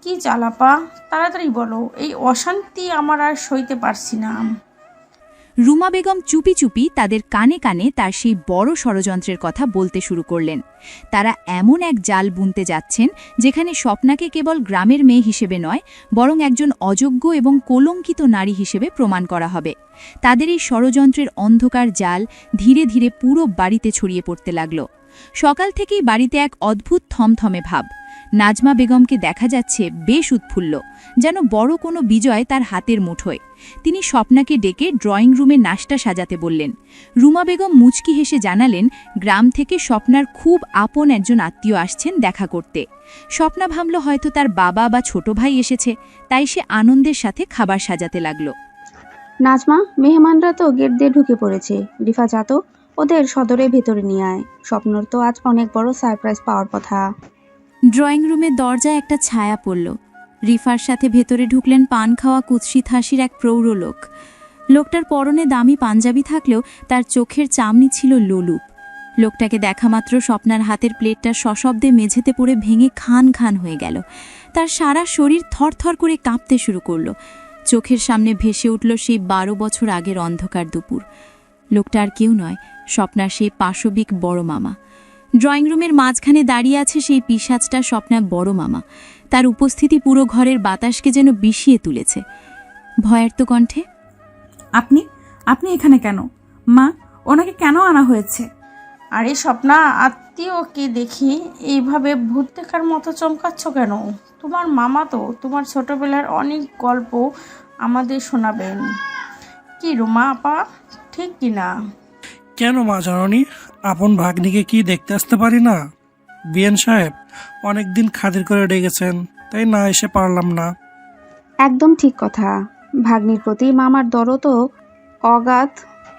কি চালাপা, তাড়াতাড়ি বলো, এই অশান্তি আমার আর সইতে পারছি না। রুমা বেগম চুপি চুপি তাদের কানে কানে তার সেই বড় ষড়যন্ত্রের কথা বলতে শুরু করলেন। তারা এমন এক জাল বুনতে যাচ্ছেন যেখানে স্বপ্নাকে কেবল গ্রামের মেয়ে হিসেবে নয়, বরং একজন অযোগ্য এবং কলঙ্কিত নারী হিসেবে প্রমাণ করা হবে। তাদের এই ষড়যন্ত্রের অন্ধকার জাল ধীরে ধীরে পুরো বাড়িতে ছড়িয়ে পড়তে লাগল। সকাল থেকেই বাড়িতে এক অদ্ভুত থমথমে ভাব। নাজমা বেগমকে দেখা যাচ্ছে বেশ উৎফুল্ল, যেন বড় কোনো বিজয় তার হাতের মুঠোয়। তিনি স্বপ্নাকে ডেকে ড্রয়িং রুমে নাশতা সাজাতে বললেন। রুমা বেগম মুচকি হেসে জানালেন গ্রাম থেকে স্বপ্নার খুব আপন একজন আত্মীয় আসছেন দেখা করতে। স্বপ্না ভাবল হয়তো তার বাবা বা ছোট ভাই এসেছে, তাই সে আনন্দের সাথে খাবার সাজাতে লাগল। নাজমা, মেহমানরা তো গেট দিয়ে ঢুকে পড়েছে। রিফা, যা তো ওদের সদরে ভেতরে নিয়ে আয়। স্বপ্নর তো আজ অনেক বড় সারপ্রাইজ পাওয়ার কথা। ড্রয়িং রুমের দরজায় একটা ছায়া পড়ল। রিফার সাথে ভেতরে ঢুকলেন পান খাওয়া কুৎসিত হাসির এক প্রৌঢ় লোক। লোকটার পরনে দামি পাঞ্জাবি থাকলেও তার চোখের চামনি ছিল লোলুপ। লোকটাকে দেখামাত্র স্বপ্নার হাতের প্লেটটা সশব্দে মেঝেতে পড়ে ভেঙে খান খান হয়ে গেল। তার সারা শরীর থরথর করে কাঁপতে শুরু করল। চোখের সামনে ভেসে উঠল সেই 12 বছর আগের অন্ধকার দুপুর। লোকটা আর কেউ নয়, স্বপ্নার সেই পাশবিক বড় মামা। ড্রয়িং রুমের মাঝখানে দাঁড়িয়ে আছে সেই পিশাচটা স্বপ্নার বড় মামা। তার উপস্থিতি পুরো ঘরের বাতাসকে যেন বিষিয়ে তুলেছে। ভয়ার্ত কণ্ঠে, আপনি আপনি এখানে কেন? মা, ওনাকে কেন আনা হয়েছে? আরে স্বপ্না, আত্মীয়কে দেখি এইভাবে ভূত দেখার মতো চমকাচ্ছ কেন? তোমার মামা তো তোমার ছোটবেলার অনেক গল্প আমাদের শোনাবেন। কি রুমা আপা, ঠিক কি না? কেন মা জননী, আপন ভাগ্নিকে কি দেখতে আসতে পারি না? বিএন সাহেব অনেকদিন খাতির করে ডেকেছেন, তাই না এসে পারলাম না। একদম ঠিক কথা। ভাগ্নির প্রতি মামার দরদ তো অগাধ।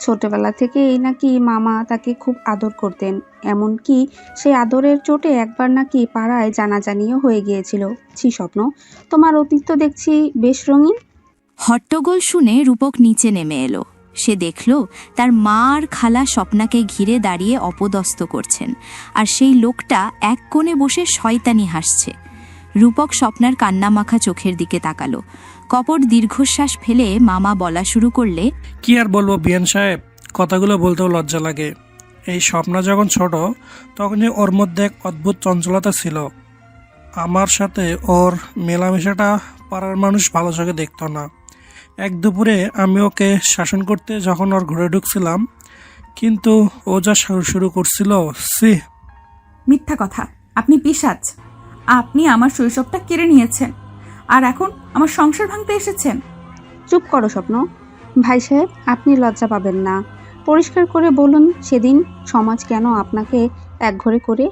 ছোটবেলা থেকেই নাকি মামা তাকে খুব আদর করতেন, এমনকি সেই আদরের চোটে একবার নাকি পাড়ায় জানাজানিও হয়ে গিয়েছিল। ছি স্বপ্ন, তোমার অতীত তো দেখছি বেশ রঙিন। হট্টগোল শুনে রূপক নিচে নেমে এলো। সে দেখল তার মা আর খালা স্বপ্নাকে ঘিরে দাঁড়িয়ে অপদস্থ করছেন, আর সেই লোকটা এক কোণে বসে শয়তানি হাসছে। রূপক স্বপ্নার কান্নামাখা চোখের দিকে তাকালো। কপট দীর্ঘশ্বাস ফেলে মামা বলা শুরু করলে, কি আর বলবো বিএন সাহেব, কথাগুলো বলতেও লজ্জা লাগে। এই স্বপ্না যখন ছোট তখনই ওর মধ্যে এক অদ্ভুত চঞ্চলতা ছিল। আমার সাথে ওর মেলামেশাটা পাড়ার মানুষ ভালো চোখে দেখত না। এক দুপুরে আমি ওকে শাসন করতে যখন ওর ঘরে ঢুকছিলাম, কিন্তু ও যা শুরু করছিল, সি। মিথ্যা কথা, আপনি পিশাচ। আপনি আমার শৈশবটা কেড়ে নিয়েছেন, আর এখন আমার সংসার ভাঙতে এসেছেন। চুপ করো স্বপ্ন। ভাই সাহেব, আপনি লজ্জা পাবেন না। পরিষ্কার করে বলুন সেদিন সমাজ কেন আপনাকে একঘরে করে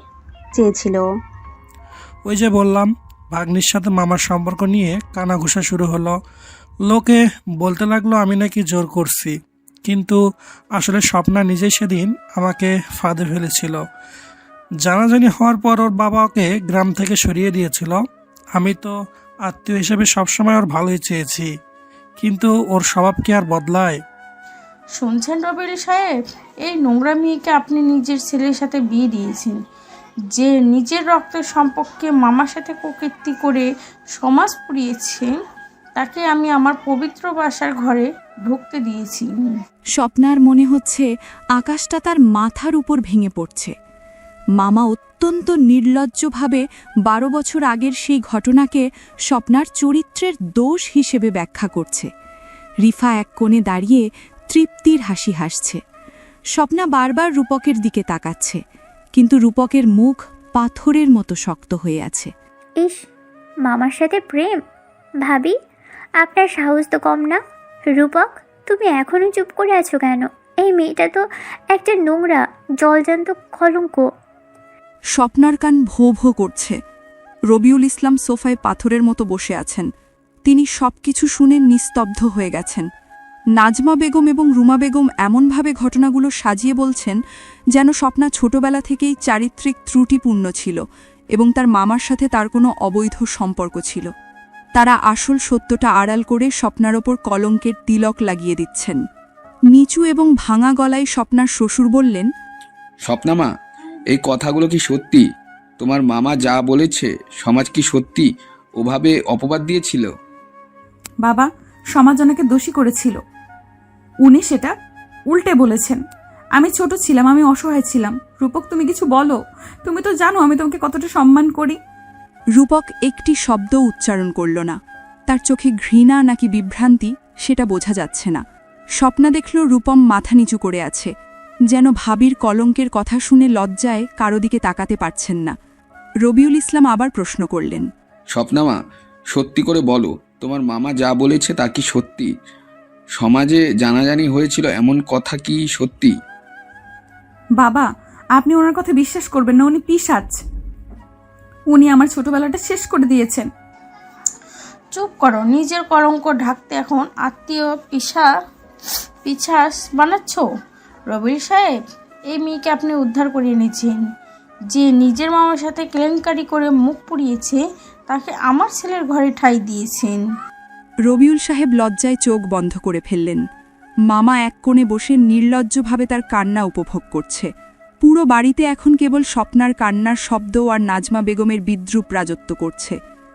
চেয়েছিল? ওই যে বললাম, ভাগ্নির সাথে মামার সম্পর্ক নিয়ে কানাঘুষা শুরু হলো। লোকে বলতে লাগলো আমি নাকি জোর করছি, কিন্তু আসলে স্বপ্না নিজেই সেদিন আমাকে ফাঁদে ফেলেছিল। জানাজানি হওয়ার পর ওর বাবা ওকে গ্রাম থেকে সরিয়ে দিয়েছিল। আমি তো আত্মীয় হিসেবে সবসময় ওর ভালোই চেয়েছি, কিন্তু ওর স্বভাব কি আর বদলায়? শুনছেন রবিউল সাহেব, এই নোংরা মেয়েকে আপনি নিজের ছেলের সাথে বিয়ে দিয়েছেন, যে নিজের রক্তের সম্পর্কে মামার সাথে কুকীর্তি করে সমাজ পুড়িয়েছে, তাকে আমি আমার পবিত্র বাসার ঘরে ঢুকতে দিয়েছি। স্বপ্নার মনে হচ্ছে আকাশটা তার মাথার উপর ভেঙে পড়ছে। মামা অত্যন্ত নির্লজ্জভাবে 12 বছর আগের সেই ঘটনাকে স্বপ্নার চরিত্রের দোষ হিসেবে ব্যাখ্যা করছে। রিফা এক কোণে দাঁড়িয়ে তৃপ্তির হাসি হাসছে। স্বপ্না বারবার রূপকের দিকে তাকাচ্ছে, কিন্তু রূপকের মুখ পাথরের মতো শক্ত হয়ে আছে। ইস, মামার সাথে প্রেম? ভাবি, আপনার সাহস তো কম না। রূপক, তুমি এখনো চুপ করে আছো কেন? এই মেয়েটা তো একটা নোংরা জলজান্ত কলঙ্ক। স্বপ্নার কান ভো ভো করছে। রবিউল ইসলাম সোফায় পাথরের মতো বসে আছেন। তিনি সবকিছু শুনে নিস্তব্ধ হয়ে গেছেন। নাজমা বেগম এবং রুমা বেগম এমনভাবে ঘটনাগুলো সাজিয়ে বলছেন যেন স্বপ্না ছোটবেলা থেকেই চারিত্রিক ত্রুটিপূর্ণ ছিল এবং তার মামার সাথে তার কোনো অবৈধ সম্পর্ক ছিল। তারা আসল সত্যটা আড়াল করে স্বপ্নার ওপর কলঙ্কের তিলক লাগিয়ে দিচ্ছেন। নিচু এবং ভাঙা গলায় স্বপ্নার শ্বশুর বললেন, স্বপ্না মা, এই কথাগুলো কি সত্যি? তোমার মামা যা বলেছে সমাজ কি সত্যি ওভাবে অপবাদ দিয়েছিল? বাবা, সমাজ ওনাকে দোষী করেছিল, উনি সেটা উল্টে বলেছেন। আমি ছোট ছিলাম, আমি অসহায় ছিলাম। রূপক, তুমি কিছু বলো, তুমি তো জানো আমি তোমাকে কতটা সম্মান করি। রূপক একটি শব্দ উচ্চারণ করল না। তার চোখে ঘৃণা নাকি বিভ্রান্তি সেটা বোঝা যাচ্ছে না। স্বপ্না দেখল রূপম মাথা নিচু করে আছে, যেন ভাবির কলঙ্কের কথা শুনে লজ্জায় কারো দিকে তাকাতে পারছেন না। রবিউল ইসলাম আবার প্রশ্ন করলেন, স্বপ্না মা, সত্যি করে বলো, তোমার মামা যা বলেছে তা কি সত্যি? সমাজে জানাজানি হয়েছিল এমন কথা কি সত্যি? বাবা, আপনি ওনার কথা বিশ্বাস করবেন না, উনি পিশাচ। উনি আমার ছোটবেলাটা শেষ করে দিয়েছেন। চুপ করো, নিজের কলঙ্ক ঢাকতে এখন আত্মীয় পিছাস বানাচ্ছ? রবিউল সাহেব, এই মেয়েকে আপনি উদ্ধার করে এনেছেন, যে নিজের মামার সাথে কেলেঙ্কারি করে মুখ পুড়িয়েছে, তাকে আমার ছেলের ঘরে ঠাঁই দিয়েছেন। রবিউল সাহেব লজ্জায় চোখ বন্ধ করে ফেললেন। মামা এক কোণে বসে নির্লজ্জভাবে তার কান্না উপভোগ করছে। পুরো বাড়িতে এখন কেবল স্বপ্নার কান্নার শব্দ আর নাজমা বেগমের বিদ্রূপ রাজত্ব করছে।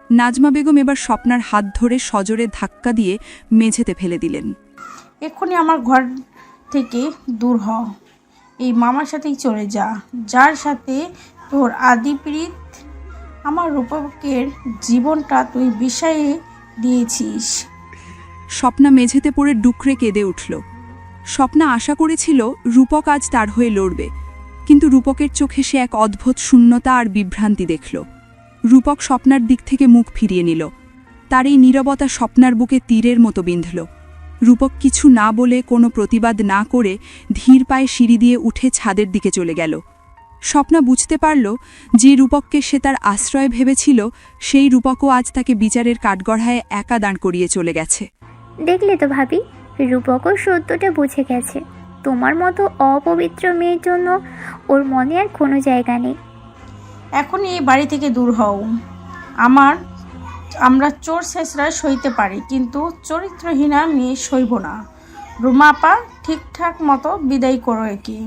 নাজমা বেগম এবার স্বপ্নার হাত ধরে সজোরে ধাক্কা দিয়ে মেঝেতে ফেলে দিলেন। এক্ষুনি আমার ঘর থেকে দূর হ, এই মামার সাথেই চলে যা, যার সাথে তোর আদি প্রীত। আমার রূপকের জীবনটা তুই বিষয়ে দিয়েছিস। স্বপ্না মেঝেতে পড়ে ডুকরে কেঁদে উঠল। স্বপ্না আশা করেছিল রূপক আজ তার হয়ে লড়বে, কিন্তু রূপকের চোখে সে এক অদ্ভুত শূন্যতা আর বিভ্রান্তি দেখল। রূপক স্বপ্নার দিক থেকে মুখ ফিরিয়ে নিল। তার এই নীরবতা স্বপ্নার বুকে তীরের মতো বিঁধল। রূপক কিছু না বলে, কোনো প্রতিবাদ না করে ধীর পায়ে সিঁড়ি দিয়ে উঠে ছাদের দিকে চলে গেল। স্বপ্না বুঝতে পারল যে রূপককে সে তার আশ্রয় ভেবেছিল, সেই রূপকও আজ তাকে বিচারের কাঠগড়ায় একা দাঁড় করিয়ে চলে গেছে। দেখলে তো ভাবি, রূপকও সত্যটা বুঝে গেছে। তোমার মতো অপবিত্র মেয়ের জন্য ওর মনে আর কোনো জায়গা নেই। এখনই এই বাড়ি থেকে দূর হও। আমরা চোর শেষরা সইতে পারি, কিন্তু চরিত্রহীনা মেয়ে সইব না। রুমা আপা, ঠিকঠাক মতো বিদায় করো একে।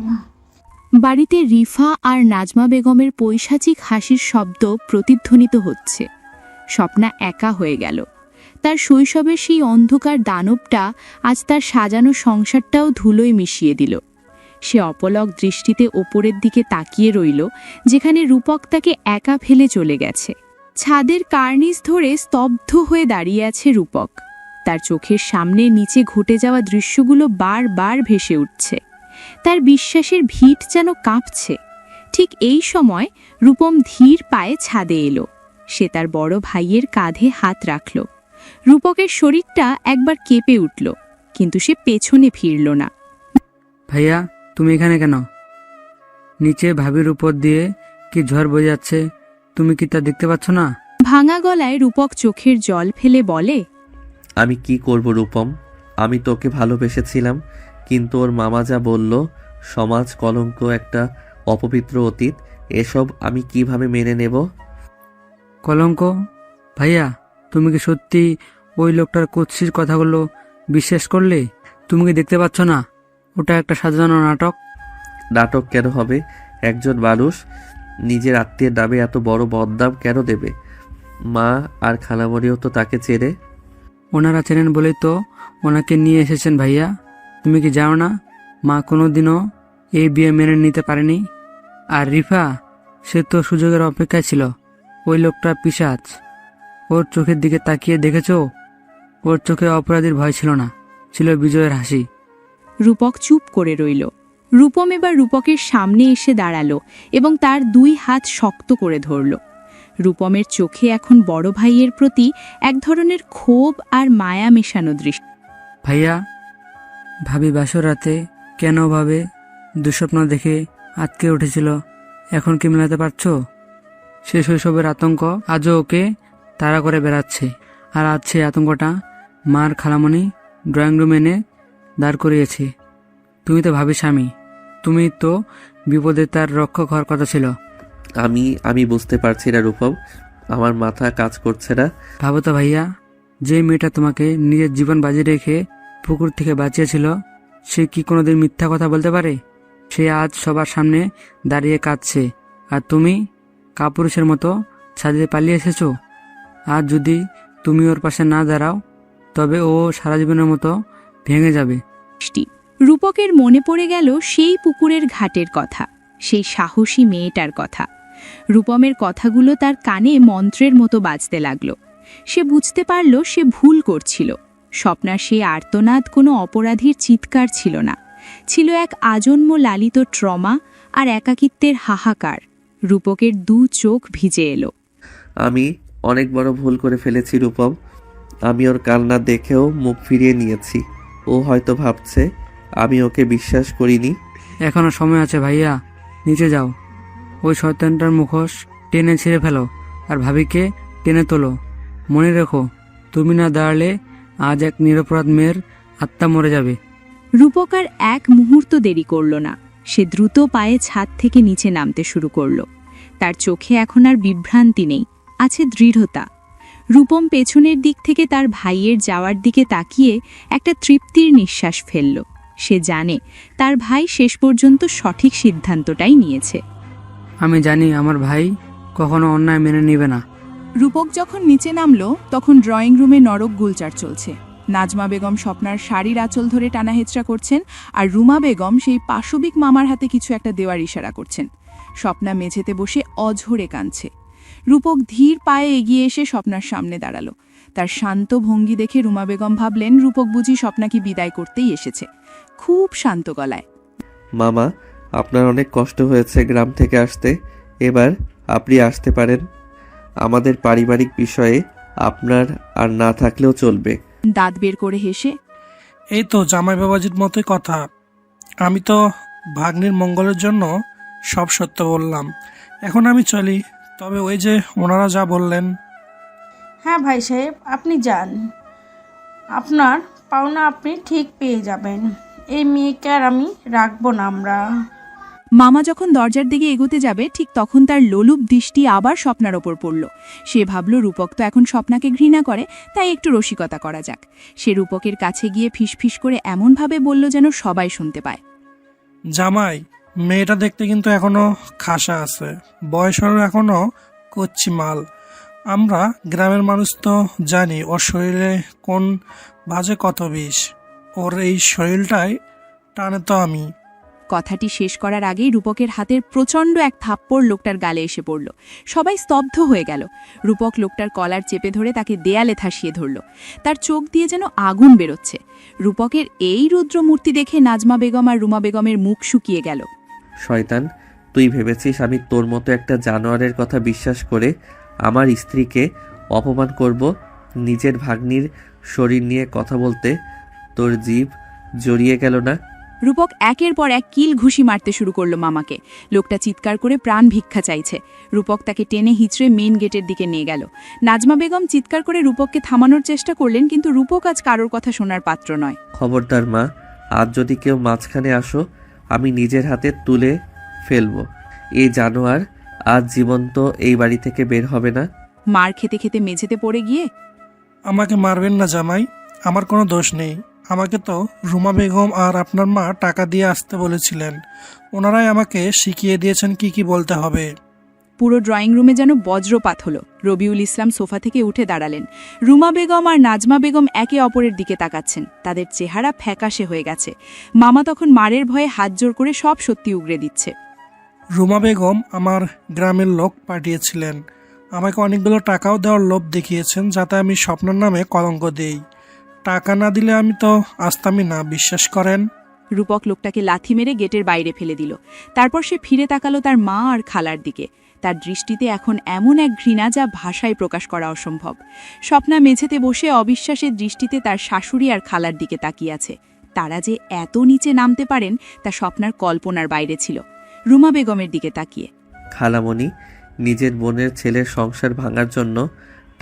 বাড়িতে রিফা আর নাজমা বেগমের পৈশাচিক হাসির শব্দ প্রতিধ্বনিত হচ্ছে। স্বপ্না একা হয়ে গেল। তার শৈশবের সেই অন্ধকার দানবটা আজ তার সাজানো সংসারটাও ধুলোয় মিশিয়ে দিল। সে অপলক দৃষ্টিতে ওপরের দিকে তাকিয়ে রইল, যেখানে রূপক তাকে একা ফেলে চলে গেছে। ছাদের কার্নিস ধরে স্তব্ধ হয়ে দাঁড়িয়ে আছে রূপক। তার চোখের সামনে নিচে ঘটে যাওয়া দৃশ্যগুলো বারবার ভেসে উঠছে। তার বিশ্বাসের ভিট যেন কাঁপছে। ঠিক এই সময় রূপম ধীর পায়ে ছাদে এলো। সে তার বড় ভাইয়ের কাঁধে হাত রাখল। রূপকের শরীরটা একবার কেঁপে উঠল, কিন্তু সে পেছনে ফিরল না। ভাইয়া তুমি এখানে কেন? নিচে ভাবির উপর দিয়ে কি ঝড় বয়ে যাচ্ছে, তুমি কি তা দেখতে পাচ্ছ না? ভাঙা গলায় রূপক চোখের জল ফেলে বলে, আমি কি করব রূপম? আমি তোকে ভালোবেসেছিলাম, কিন্তু ওর মামা যা বলল, সমাজ, কলঙ্ক, একটা অপবিত্র অতীত, এসব আমি কিভাবে মেনে নেব? কলঙ্ক? ভাইয়া তুমি কি সত্যি ওই লোকটার কুৎসিত কথাগুলো বিশ্বাস করলে? তুমি কি দেখতে পাচ্ছ না ওটা একটা সাজানো নাটক? নাটক কেন হবে? একজন মানুষ নিজের আত্মীয়ের নামে এত বড় বদনাম কেন দেবে? মা আর খালামণিও তো তাকে চেনে। ওনারা চেনেন বলেই তো ওনাকে নিয়ে এসেছেন ভাইয়া। তুমি কি জানো না মা কোনোদিনও এই বিয়ে মেনে নিতে পারেনি? আর রিফা, সে তো সুযোগের অপেক্ষায় ছিল। ওই লোকটা পিশাচ। ওর চোখের দিকে তাকিয়ে দেখেছো? ওর চোখে অপরাধীর ভয় ছিল না, ছিল বিজয়ের হাসি। রূপক চুপ করে রইল। রূপম এবার রূপকের সামনে এসে দাঁড়ালো এবং তার 2 হাত শক্ত করে ধরল। রূপমের চোখে এখন বড় ভাইয়ের প্রতি এক ধরনের ক্ষোভ আর মায়া মেশানো দৃষ্টি। ভাইয়া, ভাবি বাসর রাতে কেন ভাবে দুঃস্বপ্ন দেখে আটকে উঠেছিল, এখন কি মেলাতে পারছো? সে শৈশবের আতঙ্ক আজও ওকে তাড়া করে বেড়াচ্ছে। আর আজ সেই আতঙ্কটা মার খালামণি ড্রয়িং রুমে এনে দাঁড় করিয়েছে। তুমি তো ভাবি স্বামী, তুমি তো বিপদে তার রক্ষক হওয়ার কথা ছিল। আমি বুঝতে পারছি না রূপম, আমার মাথা কাজ করছে না। ভাবো তো ভাইয়া, যে মেয়েটা তোমাকে নিজের জীবন বাজি রেখে পুকুর থেকে বাঁচিয়েছিল, সে কি কোনোদিন মিথ্যা কথা বলতে পারে? সে আজ সবার সামনে দাঁড়িয়ে কাঁদছে, আর তুমি কাপুরুষের মতো ছাদে পালিয়ে এসেছো। আর যদি তুমি ওর পাশে না দাঁড়াও, তবে ও সারা জীবনের মতো ভেঙে যাবে। রূপকের মনে পড়ে গেল সেই পুকুরের ঘাটের কথা, সেই সাহসী মেয়েটার কথা। রূপমের কথাগুলো তার কানে মন্ত্রের মতো বাজতে লাগল। সে বুঝতে পারল সে ভুল করছিল। স্বপ্নার সেই আর্তনাদ কোনো অপরাধীর চিৎকার ছিল না, ছিল এক আজন্ম লালিত ট্রমা আর একাকিত্বের হাহাকার। রূপকের 2 চোখ ভিজে এলো। আমি অনেক বড় ভুল করে ফেলেছি রূপম। আমি ওর কান্না দেখেও মুখ ফিরিয়ে নিয়েছি। ও হয়তো ভাবছে আমি ওকে বিশ্বাস করিনি। এখনো সময় আছে ভাইয়া, নিচে যাও। ওই শয়তানটার মুখোশ টেনে ছিঁড়ে ফেলো আর ভাবিকে টেনে তোলো। মনে রেখো, তুমি না দাঁড়ালে আজ এক নিরপরাধ মেয়ের আত্মা মরে যাবে। রূপক আর এক মুহূর্ত দেরি করল না। সে দ্রুত পায়ে ছাদ থেকে নিচে নামতে শুরু করল। তার চোখে এখন আর বিভ্রান্তি নেই, আছে দৃঢ়তা। রূপম পেছনের দিক থেকে তার ভাইয়ের যাওয়ার দিকে তাকিয়ে একটা তৃপ্তির নিঃশ্বাস ফেলল। সে জানে তার ভাই শেষ পর্যন্ত সঠিক সিদ্ধান্তটাই নিয়েছে। আমি জানি আমার ভাই কখনো অন্যায় মেনে নেবে না। রূপক যখন নিচে নামলো তখন ড্রয়িং রুমে নরক গুলচার চলছে। নাজমা বেগম স্বপ্নার শাড়ির আঁচল ধরে টানাহেচড়া করছেন, আর রুমা বেগম সেই পাশবিক মামার হাতে কিছু একটা দেওয়ার ইশারা করছেন। স্বপ্না মেঝেতে বসে অঝরে কাঁদছে। রূপক ধীর পায়ে এগিয়ে এসে স্বপ্নার সামনে দাঁড়ালো। তার শান্ত ভঙ্গি দেখে রুমা বেগম ভাবলেন রূপক বুঝি স্বপ্নাকে বিদায় করতেই এসেছে। খুব শান্ত গলায়, মামা, আপনার অনেক কষ্ট হয়েছে গ্রাম থেকে আসতে, এবার আপনি আসতে পারেন। আমাদের পারিবারিক বিষয়ে আপনার আর না থাকলেও চলবে। দাঁত বের করে হেসে, এই তো জামাই বাবাজির মতোই কথা। আমি তো ভাগ্নির মঙ্গলের জন্য সব সত্য বললাম। এখন আমি চলি, তবে ওই যে ওনারা যা বললেন। হ্যাঁ ভাই সাহেব, আপনি যান। আপনার পাওনা আপনি ঠিক পেয়ে যাবেন। এই মেয়েকে আর আমি রাখবো না আমরা। মামা যখন দরজার দিকে এগোতে যাবে ঠিক তখন তার লোলুপ দৃষ্টি আবার স্বপ্নার ওপর পড়ল। সে ভাবল রূপক তো এখন স্বপ্নাকে ঘৃণা করে, তাই একটু রসিকতা করা যাক। সে রূপকের কাছে গিয়ে ফিসফিস করে এমনভাবে বলল যেন সবাই শুনতে পায়, জামাই, মেয়েটা দেখতে কিন্তু এখনো খাসা আছে, বয়সেরও এখনো কচ্ছি মাল। আমরা গ্রামের মানুষ তো জানি ওর শরীরে কোন বাজে কত বিষ। ওর এই শরীরটাই টানে তো আমি। কথাটি শেষ করার আগেই রূপকের হাতের প্রচণ্ড এক থাপ্পড় লোকটার গালে এসে পড়ল। সবাই স্তব্ধ হয়ে গেল। রূপক লোকটার কলার চেপে ধরে তাকে দেয়ালে ঠাসিয়ে ধরল। তার চোখ দিয়ে যেন আগুন বেরোচ্ছে। রূপকের এই রুদ্রমূর্তি দেখে নাজমা বেগম আর রুমা বেগমের মুখ শুকিয়ে গেল। শয়তান, তুই ভেবেছিস আমি তোর মতো একটা জানোয়ারের কথা বিশ্বাস করে আমার স্ত্রীকে অপমান করব? নিজের ভাগ্নির শরীর নিয়ে কথা বলতে তোর জিভ জড়িয়ে গেল না? রূপক একের পর এক কিল ঘুষি মারতে শুরু করলো মামাকে। লোকটা চিৎকার করে প্রাণ ভিক্ষা চাইছে। রূপক তাকে টেনে হিঁচড়ে মেইন গেটের দিকে নিয়ে গেল। নাজমা বেগম চিৎকার করে রূপককে থামানোর চেষ্টা করলেন, কিন্তু রূপক আজ কারোর কথা শোনার পাত্র নয়। খবরদার মা, আজ যদি কেউ মাঝখানে আসো আমি নিজের হাতে তুলে ফেলবো। এই জানোয়ার আজ জীবন্ত এই বাড়ি থেকে বের হবে না। মার খেতে খেতে মেঝেতে পড়ে গিয়ে, আমাকে মারবেন না জামাই, আমার কোনো দোষ নেই। আমাকে তো রুমা বেগম আর আপনার মা টাকা দিয়ে আসতে বলেছিলেন। ওনারাই আমাকে শিখিয়ে দিয়েছেন কি কি বলতে হবে। পুরো ড্রয়িং রুমে যেন বজ্রপাত হলো। রবিউল ইসলাম সোফা থেকে উঠে দাঁড়ালেন। রুমা বেগম আর নাজমা বেগম একে অপরের দিকে তাকাচ্ছেন। তাদের চেহারা ফ্যাকাশে হয়ে গেছে। মামা তখন মারের ভয়ে হাত জোর করে সব সত্যি উগরে দিচ্ছে। রুমা বেগম আমার গ্রামের লোক পাঠিয়েছিলেন। আমাকে অনেকগুলো টাকাও দেওয়ার লোভ দেখিয়েছেন যাতে আমি স্বপ্নের নামে কলঙ্ক দেই। টাকা না দিলে আমি তো আসতামই না, বিশ্বাস করেন। রূপক লোকটাকে লাথি মেরে গেটের বাইরে ফেলে দিল। তারপর সে ফিরে তাকালো তার মা আর খালার দিকে। তার দৃষ্টিতে এখন এমন এক ঘৃণা যা ভাষায় প্রকাশ করা অসম্ভব। স্বপ্না মেঝেতে বসে অবিশ্বাসের দৃষ্টিতে তার শাশুড়ি আর খালার দিকে তাকিয়ে আছে। তারা যে এত নিচে নামতে পারেন তা স্বপ্নার কল্পনার বাইরে ছিল। রুমা বেগমের দিকে তাকিয়ে, খালামণি, নিজের বোনের ছেলের সংসার ভাঙার জন্য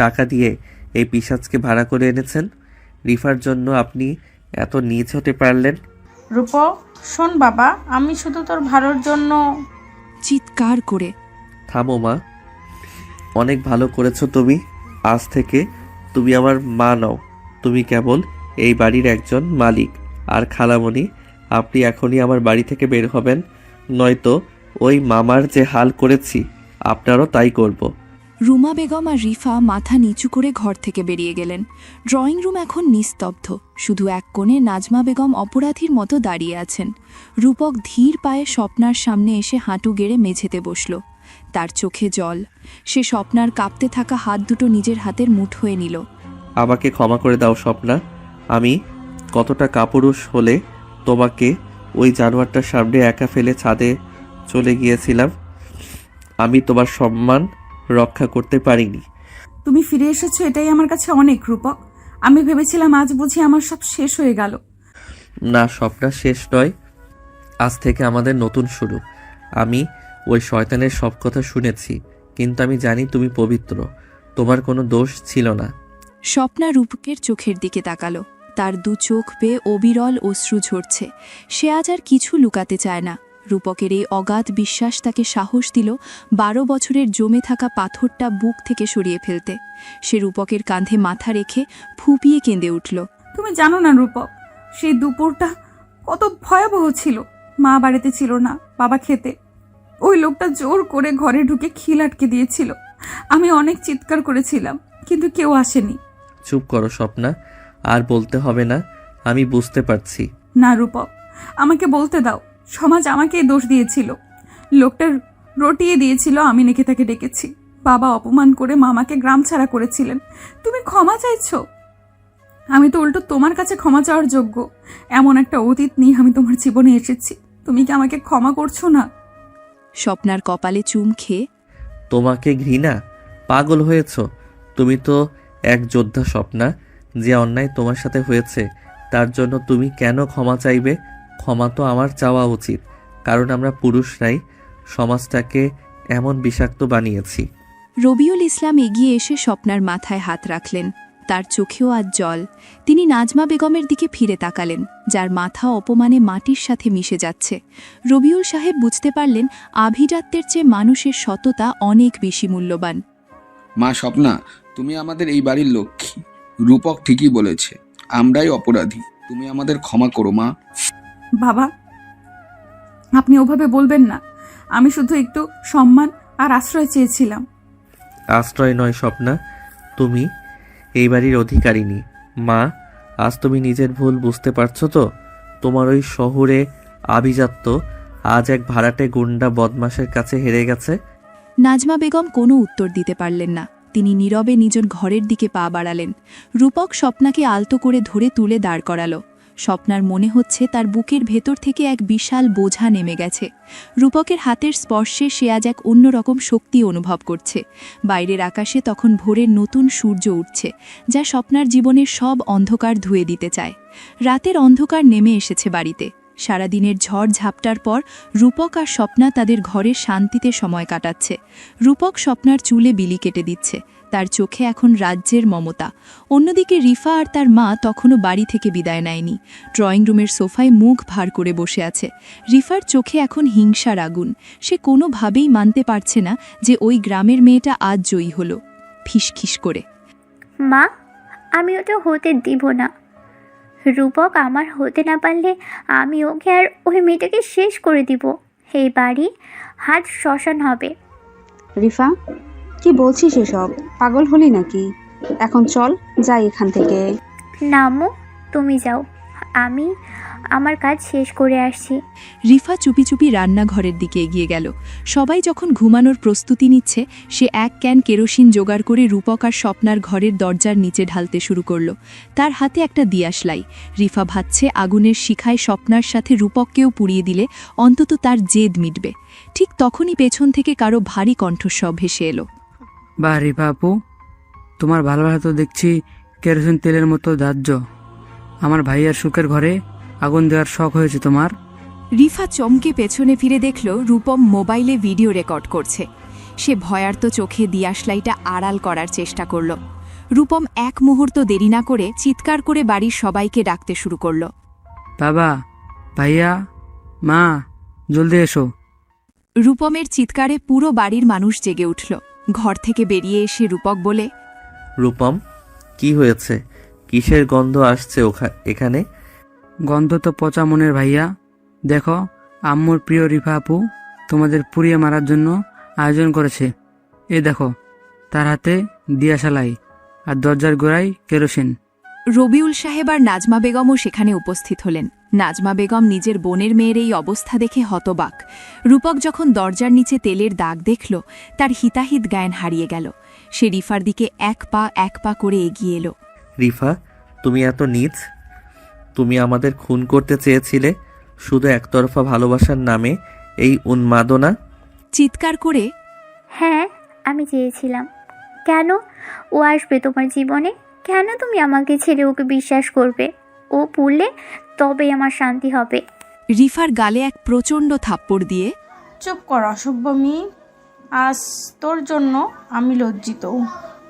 টাকা দিয়ে এই পিশাচকে ভাড়া করে এনেছেন। রিফার জন্য আপনি এত নীচ হতে পারলেন? রূপক শোন বাবা, আমি শুধু তোর ভালোর জন্য। চিৎকার করে, থামো মা, অনেক ভালো করেছো তুমি। আজ থেকে তুমি আমার মা নও, তুমি কেবল এই বাড়ির একজন মালিক। আর খালামণি, আপনি এখনই আমার বাড়ি থেকে বের হবেন, নয়তো ওই মামার যে হাল করেছি আপনারও তাই করব। রুমা বেগম আর রিফা মাথা নিচু করে ঘর থেকে বেরিয়ে গেলেন। ড্রয়িং রুম এখন নিস্তব্ধ। শুধু এক কোণে নাজমা বেগম অপরাধীর মতো দাঁড়িয়ে আছেন। রূপক ধীর পায়ে স্বপ্নার সামনে এসে হাঁটু গেড়ে মেঝেতে বসল। তার চোখে জল। সে স্বপ্নার কাঁপতে থাকা হাত দুটো নিজের হাতের মুঠোয় নিল। আমাকে ক্ষমা করে দাও স্বপ্না, আমি কতটা কাপুরুষ হলে তোমাকে ওই জানোয়ারটার সামনে একা ফেলে ছাদে চলে গিয়েছিলাম। আমি তোমার সম্মান রক্ষা করতে পারিনি। তুমি ফিরে এসেছো এটাই আমার কাছে অনেক, রূপক। আমি ভেবেছিলাম আজ বুঝি আমার সব শেষ হয়ে গেল। না স্বপ্না, শেষ নয়, আজ থেকে আমাদের নতুন শুরু। আমি ওই শয়তানের সব কথা শুনেছি, কিন্তু আমি জানি তুমি পবিত্র, তোমার কোনো দোষ ছিল না। স্বপ্না রূপকের চোখের দিকে তাকালো। তার দু চোখ বেয়ে অবিরল অশ্রু ঝরছে। সে আজ আর কিছু লুকাতে চায় না। রূপকের এই অগাধ বিশ্বাস তাকে সাহস দিল 12 বছরের জমে থাকা পাথরটা বুক থেকে সরিয়ে ফেলতে। সে রূপকের কাঁধে মাথা রেখে ফুপিয়ে কেঁদে উঠল। তুমি জানো না রূপক, সেই দুপুরটা কত ভয়াবহ ছিল। মা বাড়িতে ছিল না, বাবা খেতে। ওই লোকটা জোর করে ঘরে ঢুকে খিল আটকে দিয়েছিল। আমি অনেক চিৎকার করেছিলাম, কিন্তু কেউ আসেনি। চুপ করো স্বপ্না, আর বলতে হবে না, আমি বুঝতে পারছি। না রূপক, আমাকে বলতে দাও। সমাজ আমাকে দোষ দিয়েছিল। লোকটা রটিয়ে দিয়েছিল, আমি নাকি তাকে ডেকেছি। বাবা অপমান করে মামাকে গ্রাম ছাড়া করেছিলেন। তুমি ক্ষমা চাইছো? আমি তো উল্টো তোমার কাছে ক্ষমা চাওয়ার যোগ্য। এমন একটা অতীত নিয়ে আমি তোমার জীবনে এসেছি, তুমি কি আমাকে ক্ষমা করছো না? স্বপ্নার কপালে চুম খেয়ে, তোমাকে ঘৃণা? পাগল হয়েছ তুমি? তো এক যোদ্ধা স্বপ্না। যে অন্যায় তোমার সাথে হয়েছে তার জন্য তুমি কেন ক্ষমা চাইবে? ক্ষমা তো আমার চাওয়া উচিত, কারণ আমরা পুরুষরাই সমাজটাকে এমন বিষাক্ত বানিয়েছি। রবিউল ইসলাম এগিয়ে এসে স্বপ্নার মাথায় হাত রাখলেন। তার চোখেও আজ জল। তিনি নাজমা বেগমের দিকে ফিরে তাকালেন, যার মাথা অপমানে মাটির সাথে মিশে যাচ্ছে। রবিউল সাহেব বুঝতে পারলেন আভিজাত্যের চেয়ে মানুষের সততা অনেক বেশি মূল্যবান। মা স্বপ্না, তুমি আমাদের এই বাড়ির লক্ষ্মী। রূপক ঠিকই বলেছে, আমরাই অপরাধী। তুমি আমাদের ক্ষমা করো মা। বাবা, আপনি ওভাবে বলবেন না। আমি শুধু একটু সম্মান আর আশ্রয় চেয়েছিলাম। আশ্রয় নয় স্বপ্না, তুমি এই বাড়ির অধিকারিণী। মা, আজ তুমি নিজের ভুল বুঝতে পারছো তো? তোমার ওই শহরে আভিজাত্য আজ এক ভাড়াটে গুন্ডা বদমাশের কাছে হেরে গেছে। নাজমা বেগম কোনো উত্তর দিতে পারলেন না। তিনি নীরবে নিজের ঘরের দিকে পা বাড়ালেন। রূপক স্বপ্নাকে আলতো করে ধরে তুলে দাঁড় করালো। স্বপ্নার মনে হচ্ছে তার বুকের ভেতর থেকে এক বিশাল বোঝা নেমে গেছে। রূপকের হাতের স্পর্শে সে আজ এক অন্যরকম শক্তি অনুভব করছে। বাইরের আকাশে তখন ভোরের নতুন সূর্য উঠছে, যা স্বপ্নার জীবনের সব অন্ধকার ধুয়ে দিতে চায়। রাতের অন্ধকার নেমে এসেছে বাড়িতে। সারাদিনের ঝড় ঝাপটার পর রূপক আর স্বপ্না তাদের ঘরে শান্তিতে সময় কাটাচ্ছে। রূপক স্বপ্নার চুলে বিলি কেটে দিচ্ছে, তার চোখে এখন রাজ্যের মমতা। অন্যদিকে রিফা আর তার মা তখনও বাড়ি থেকে বিদায় নেয়নি, ড্রয়িং রুমের সোফায় মুখ ভার করে বসে আছে। রিফার চোখে এখন হিংসার আগুন। সে কোনোভাবেই মানতে পারছে না যে ওই গ্রামের মেয়েটা আজ জয়ী হলো। ফিসখিস করে, মা, আমি ওটা হতে দিব না। রূপক আমার হতে না পারলে আমি ওকে আর ওই মেয়েটাকে শেষ করে দিব। এই বাড়ি হাত শ্মশান হবে। রিফা, কি বলছিস এসব? পাগল হলি নাকি? এখন চল যাই এখান থেকে। না আম্মু, তুমি যাও, আমি আমার কাজ শেষ করে আসছি। রিফা চুপি চুপি রান্নাঘরের দিকে এগিয়ে গেল। সবাই যখন ঘুমানোর প্রস্তুতি নিচ্ছে, সে এক ক্যান কেরোসিন জোগাড় করে রূপক আর স্বপ্নার ঘরের দরজার নিচে ঢালতে শুরু করলো। তার হাতে একটা দিয়াশলাই। রিফা ভাবছে আগুনের শিখায় স্বপ্নার সাথে রূপককেও পুড়িয়ে দিলে অন্তত তার জেদ মিটবে। ঠিক তখনই পেছন থেকে কারো ভারী কণ্ঠস্বর ভেসে এলো। বাহ রিফা আপু, তোমার ভালোবাসা তো দেখছি কেরোসিন তেলের মতো দাহ্য। আমার ভাইয়ার সুখের ঘরে আগুন দেওয়ার শখ হয়েছে তোমার? রিফা চমকে পেছনে ফিরে দেখল রূপম মোবাইলে ভিডিও রেকর্ড করছে। সে ভয়ার্ত চোখে দিয়াশলাইটা আড়াল করার চেষ্টা করল। রূপম এক মুহূর্ত দেরি না করে চিৎকার করে বাড়ির সবাইকে ডাকতে শুরু করল। বাবা, ভাইয়া, মা, জলদি এসো। রূপমের চিৎকারে পুরো বাড়ির মানুষ জেগে উঠল। ঘর থেকে বেরিয়ে এসে রূপক বলে, রূপম, কি হয়েছে? কিসের গন্ধ আসছে এখানে? গন্ধ তো পচা মনের ভাইয়া। দেখো, আম্মুর প্রিয় রিফা আপু তোমাদের পুড়িয়ে মারার জন্য আয়োজন করেছে। এ দেখো, তার হাতে দিয়াশালাই আর দরজার গোড়ায় কেরোসিন। রবিউল সাহেব আর নাজমা বেগমও সেখানে উপস্থিত হলেন। নাজমা বেগম নিজের বোনের মেয়ের এই অবস্থা দেখে হতবাক। রূপক যখন দরজার নিচে তেলের দাগ দেখল, তার হিতাহিত জ্ঞান হারিয়ে গেল। সে রিফার দিকে এক পা করে এগিয়ে এলো। রিফা, তুমি এত নীচ? তুমি আমাদের খুন করতে চেয়েছিলে শুধু একতরফা ভালোবাসার নামে, এই উন্মাদনা। চিৎকার করে, হ্যাঁ, আমি চেয়েছিলাম। কেন ও আসবে তোমার জীবনে? কেন তুমি আমাকে ছেড়ে ওকে বিশ্বাস করবে? ও পুড়লে তবেই আমার শান্তি হবে। রিফার গালে এক প্রচণ্ড থাপ্পড় দিয়ে, চুপ কর অসভ্য মেয়ে, আজ তোর জন্য আমি লজ্জিত।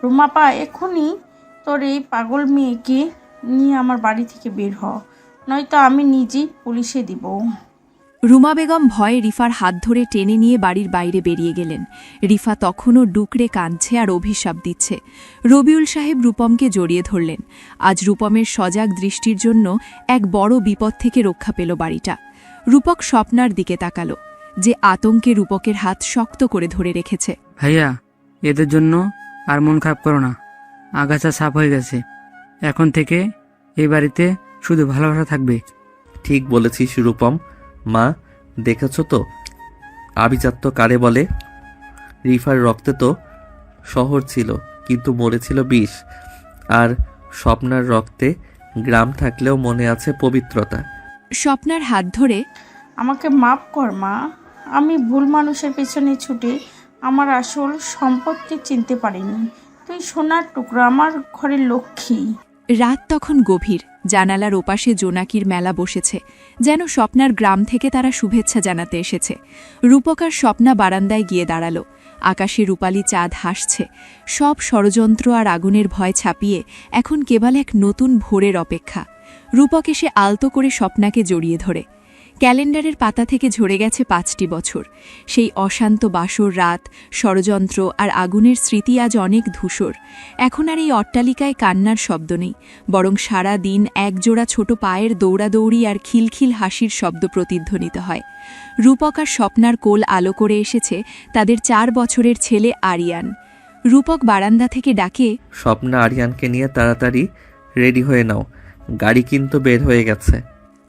রুমাপা, এখনই তোর এই পাগল মেয়েকে নিয়ে আমার বাড়ি থেকে বের হ, নয়তো আমি নিজেই পুলিশে দিব। রুমা বেগম ভয়ে রিফার হাত ধরে টেনে নিয়ে বাড়ির বাইরে বেরিয়ে গেলেন। রিফা তখনও ডুকরে কাঁদছে আর অভিশাপ দিচ্ছে। রবিউল সাহেব রূপমকে জড়িয়ে ধরলেন। আজ রূপমের সজাগ দৃষ্টির জন্য এক বড় বিপদ থেকে রক্ষা পেল বাড়িটা। রূপক স্বপ্নার দিকে তাকালো, যে আতঙ্কে রূপকের হাত শক্ত করে ধরে রেখেছে। ভাইয়া, এদের জন্য আর মন খারাপ করো না। আগাছা সাফ হয়ে গেছে। এখন থেকে এই বাড়িতে শুধু ভালোবাসা থাকবে। ঠিক বলেছিস রূপম। মা, দেখেছ তো আভিজাত্য কারে বলে? রিফার রক্তে তো শহর ছিল, কিন্তু মরেছিল বিষ। আর স্বপ্নার রক্তে গ্রাম থাকলেও মনে আছে পবিত্রতা। স্বপ্নার হাত ধরে, আমাকে মাফ কর মা, আমি ভুল মানুষের পেছনে ছুটে আমার আসল সম্পদকে চিনতে পারিনি। তুই সোনার টুকরো, আমার ঘরের লক্ষ্মী। রাত তখন গভীর। জানালার ওপাশে জোনাকির মেলা বসেছে, যেন স্বপ্নার গ্রাম থেকে তারা শুভেচ্ছা জানাতে এসেছে। রূপক আর স্বপ্না বারান্দায় গিয়ে দাঁড়াল। আকাশে রূপালী চাঁদ হাসছে। সব ষড়যন্ত্র আর আগুনের ভয় ছাপিয়ে এখন কেবল এক নতুন ভোরের অপেক্ষা। রূপক এসে আলতো করে স্বপ্নাকে জড়িয়ে ধরে। ক্যালেন্ডারের পাতা থেকে ঝরে গেছে 5টি বছর। সেই অশান্ত বাসর রাত, ষড়যন্ত্র আর আগুনের স্মৃতি আজ অনেক ধূসর। এখন আর এই অট্টালিকায় কান্নার শব্দ নেই, বরং সারা দিন একজোড়া ছোট পায়ের দৌড়াদৌড়ি আর খিলখিল হাসির শব্দ প্রতিধ্বনিত হয়। রূপক আর স্বপ্নার কোল আলো করে এসেছে তাদের 4 বছরের ছেলে আরিয়ান। রূপক বারান্দা থেকে ডাকে, স্বপ্না, আরিয়ানকে নিয়ে তাড়াতাড়ি রেডি হয়ে নাও, গাড়ি কিন্তু বের হয়ে গেছে।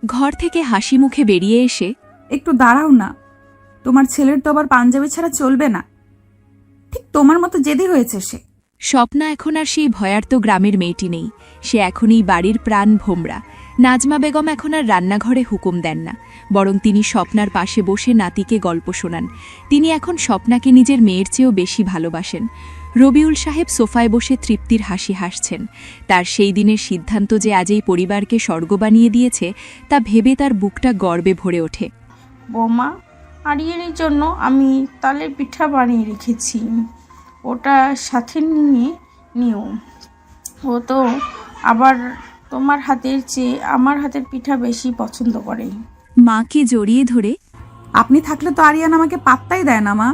ঘর থেকে হাসি মুখে বেরিয়ে এসে, একটু দাঁড়াও না, তোমার ছেলের তো আবার পাঞ্জাবি ছাড়া চলবে না। ঠিক তোমার মতো জেদি হয়েছে সে। স্বপ্না এখন আর সেই ভয়ার্ত গ্রামের মেয়েটি নেই। সে এখন এই বাড়ির প্রাণ ভোমরা। নাজমা বেগম এখন আর রান্নাঘরে হুকুম দেন না, বরং তিনি স্বপ্নার পাশে বসে নাতিকে গল্প শোনান। তিনি এখন স্বপ্নাকে নিজের মেয়ের চেয়েও বেশি ভালোবাসেন। রবিউল সাহেব সোফায় বসে তৃপ্তির হাসি হাসছেন। তার সেই দিনের সিদ্ধান্ত যে আজ এই পরিবারকে স্বর্গ বানিয়ে দিয়েছে তা ভেবে তার বুকটা গর্বে ভরে ওঠে। বৌমা, আরিয়ানের জন্য আমি তালের পিঠা বানিয়ে রেখেছি, ওটা সাথে নিও। ও তো আবার তোমার হাতের চেয়ে আমার হাতের পিঠা বেশি পছন্দ করে। মাকে জড়িয়ে ধরে, আপনি থাকলে তো আরিয়ান আমাকে পাত্তাই দেয় না মা।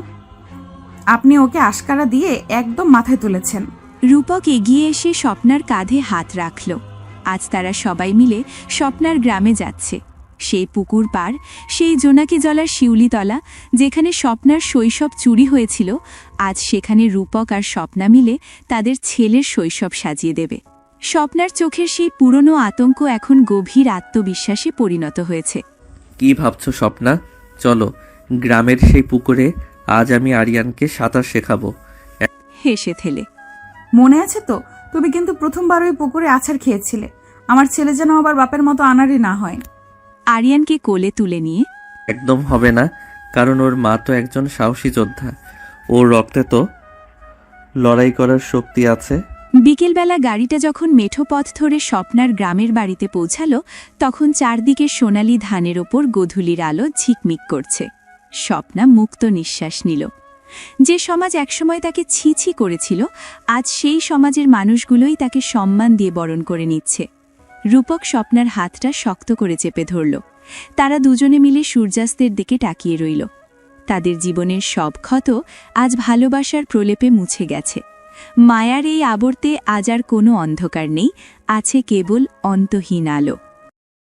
আপনি ওকে আশকারা দিয়ে একদম মাথায় তুলেছেন। রূপক এগিয়ে এসে স্বপ্নার কাঁধে হাত রাখল। আজ তারা সবাই মিলে স্বপ্নার গ্রামে যাচ্ছে। সেই পুকুর পার, সেই জোনাকি জলার শিউলিতলা যেখানে স্বপ্নার শৈশব চুরি হয়েছিল, আজ সেখানে রূপক আর স্বপ্না মিলে তাদের ছেলের শৈশব সাজিয়ে দেবে। স্বপ্নার চোখের সেই পুরনো আতঙ্ক এখন গভীর আত্মবিশ্বাসে পরিণত হয়েছে। কি ভাবছো স্বপ্না? চলো গ্রামের সেই পুকুরে আজ আমি আরিয়ানকে সাঁতার শেখাবো। হেসে থেলে, মনে আছে তো? তুমি কিন্তু প্রথমবার ওই পুকুরে আছাড় খেয়েছিলে। আমার ছেলে যেন আবার বাপের মতো আনাড়ি না হয়। আরিয়ানকে কোলে তুলে নিয়ে, একদম হবে না, কারণ ওর মা তো একজন সাহসী যোদ্ধা। ওর রক্তে তো লড়াই করার শক্তি আছে। বিকেলবেলা গাড়িটা যখন মেঠো পথ ধরে স্বপ্নার গ্রামের বাড়িতে পৌঁছালো, তখন চারদিকে সোনালি ধানের ওপর গোধূলির আলো ঝিকমিক করছে। স্বপ্না মুক্ত নিঃশ্বাস নিল। যে সমাজ একসময় তাকে ছি ছি করেছিল, আজ সেই সমাজের মানুষগুলোই তাকে সম্মান দিয়ে বরণ করে নিচ্ছে। রূপক স্বপ্নার হাতটা শক্ত করে চেপে ধরল। তারা দুজনে মিলে সূর্যাস্তের দিকে তাকিয়ে রইল। তাদের জীবনের সব ক্ষত আজ ভালোবাসার প্রলেপে মুছে গেছে। মায়ার এই আবর্তে আজ আর কোনো অন্ধকার নেই, আছে কেবল অন্তহীন আলো।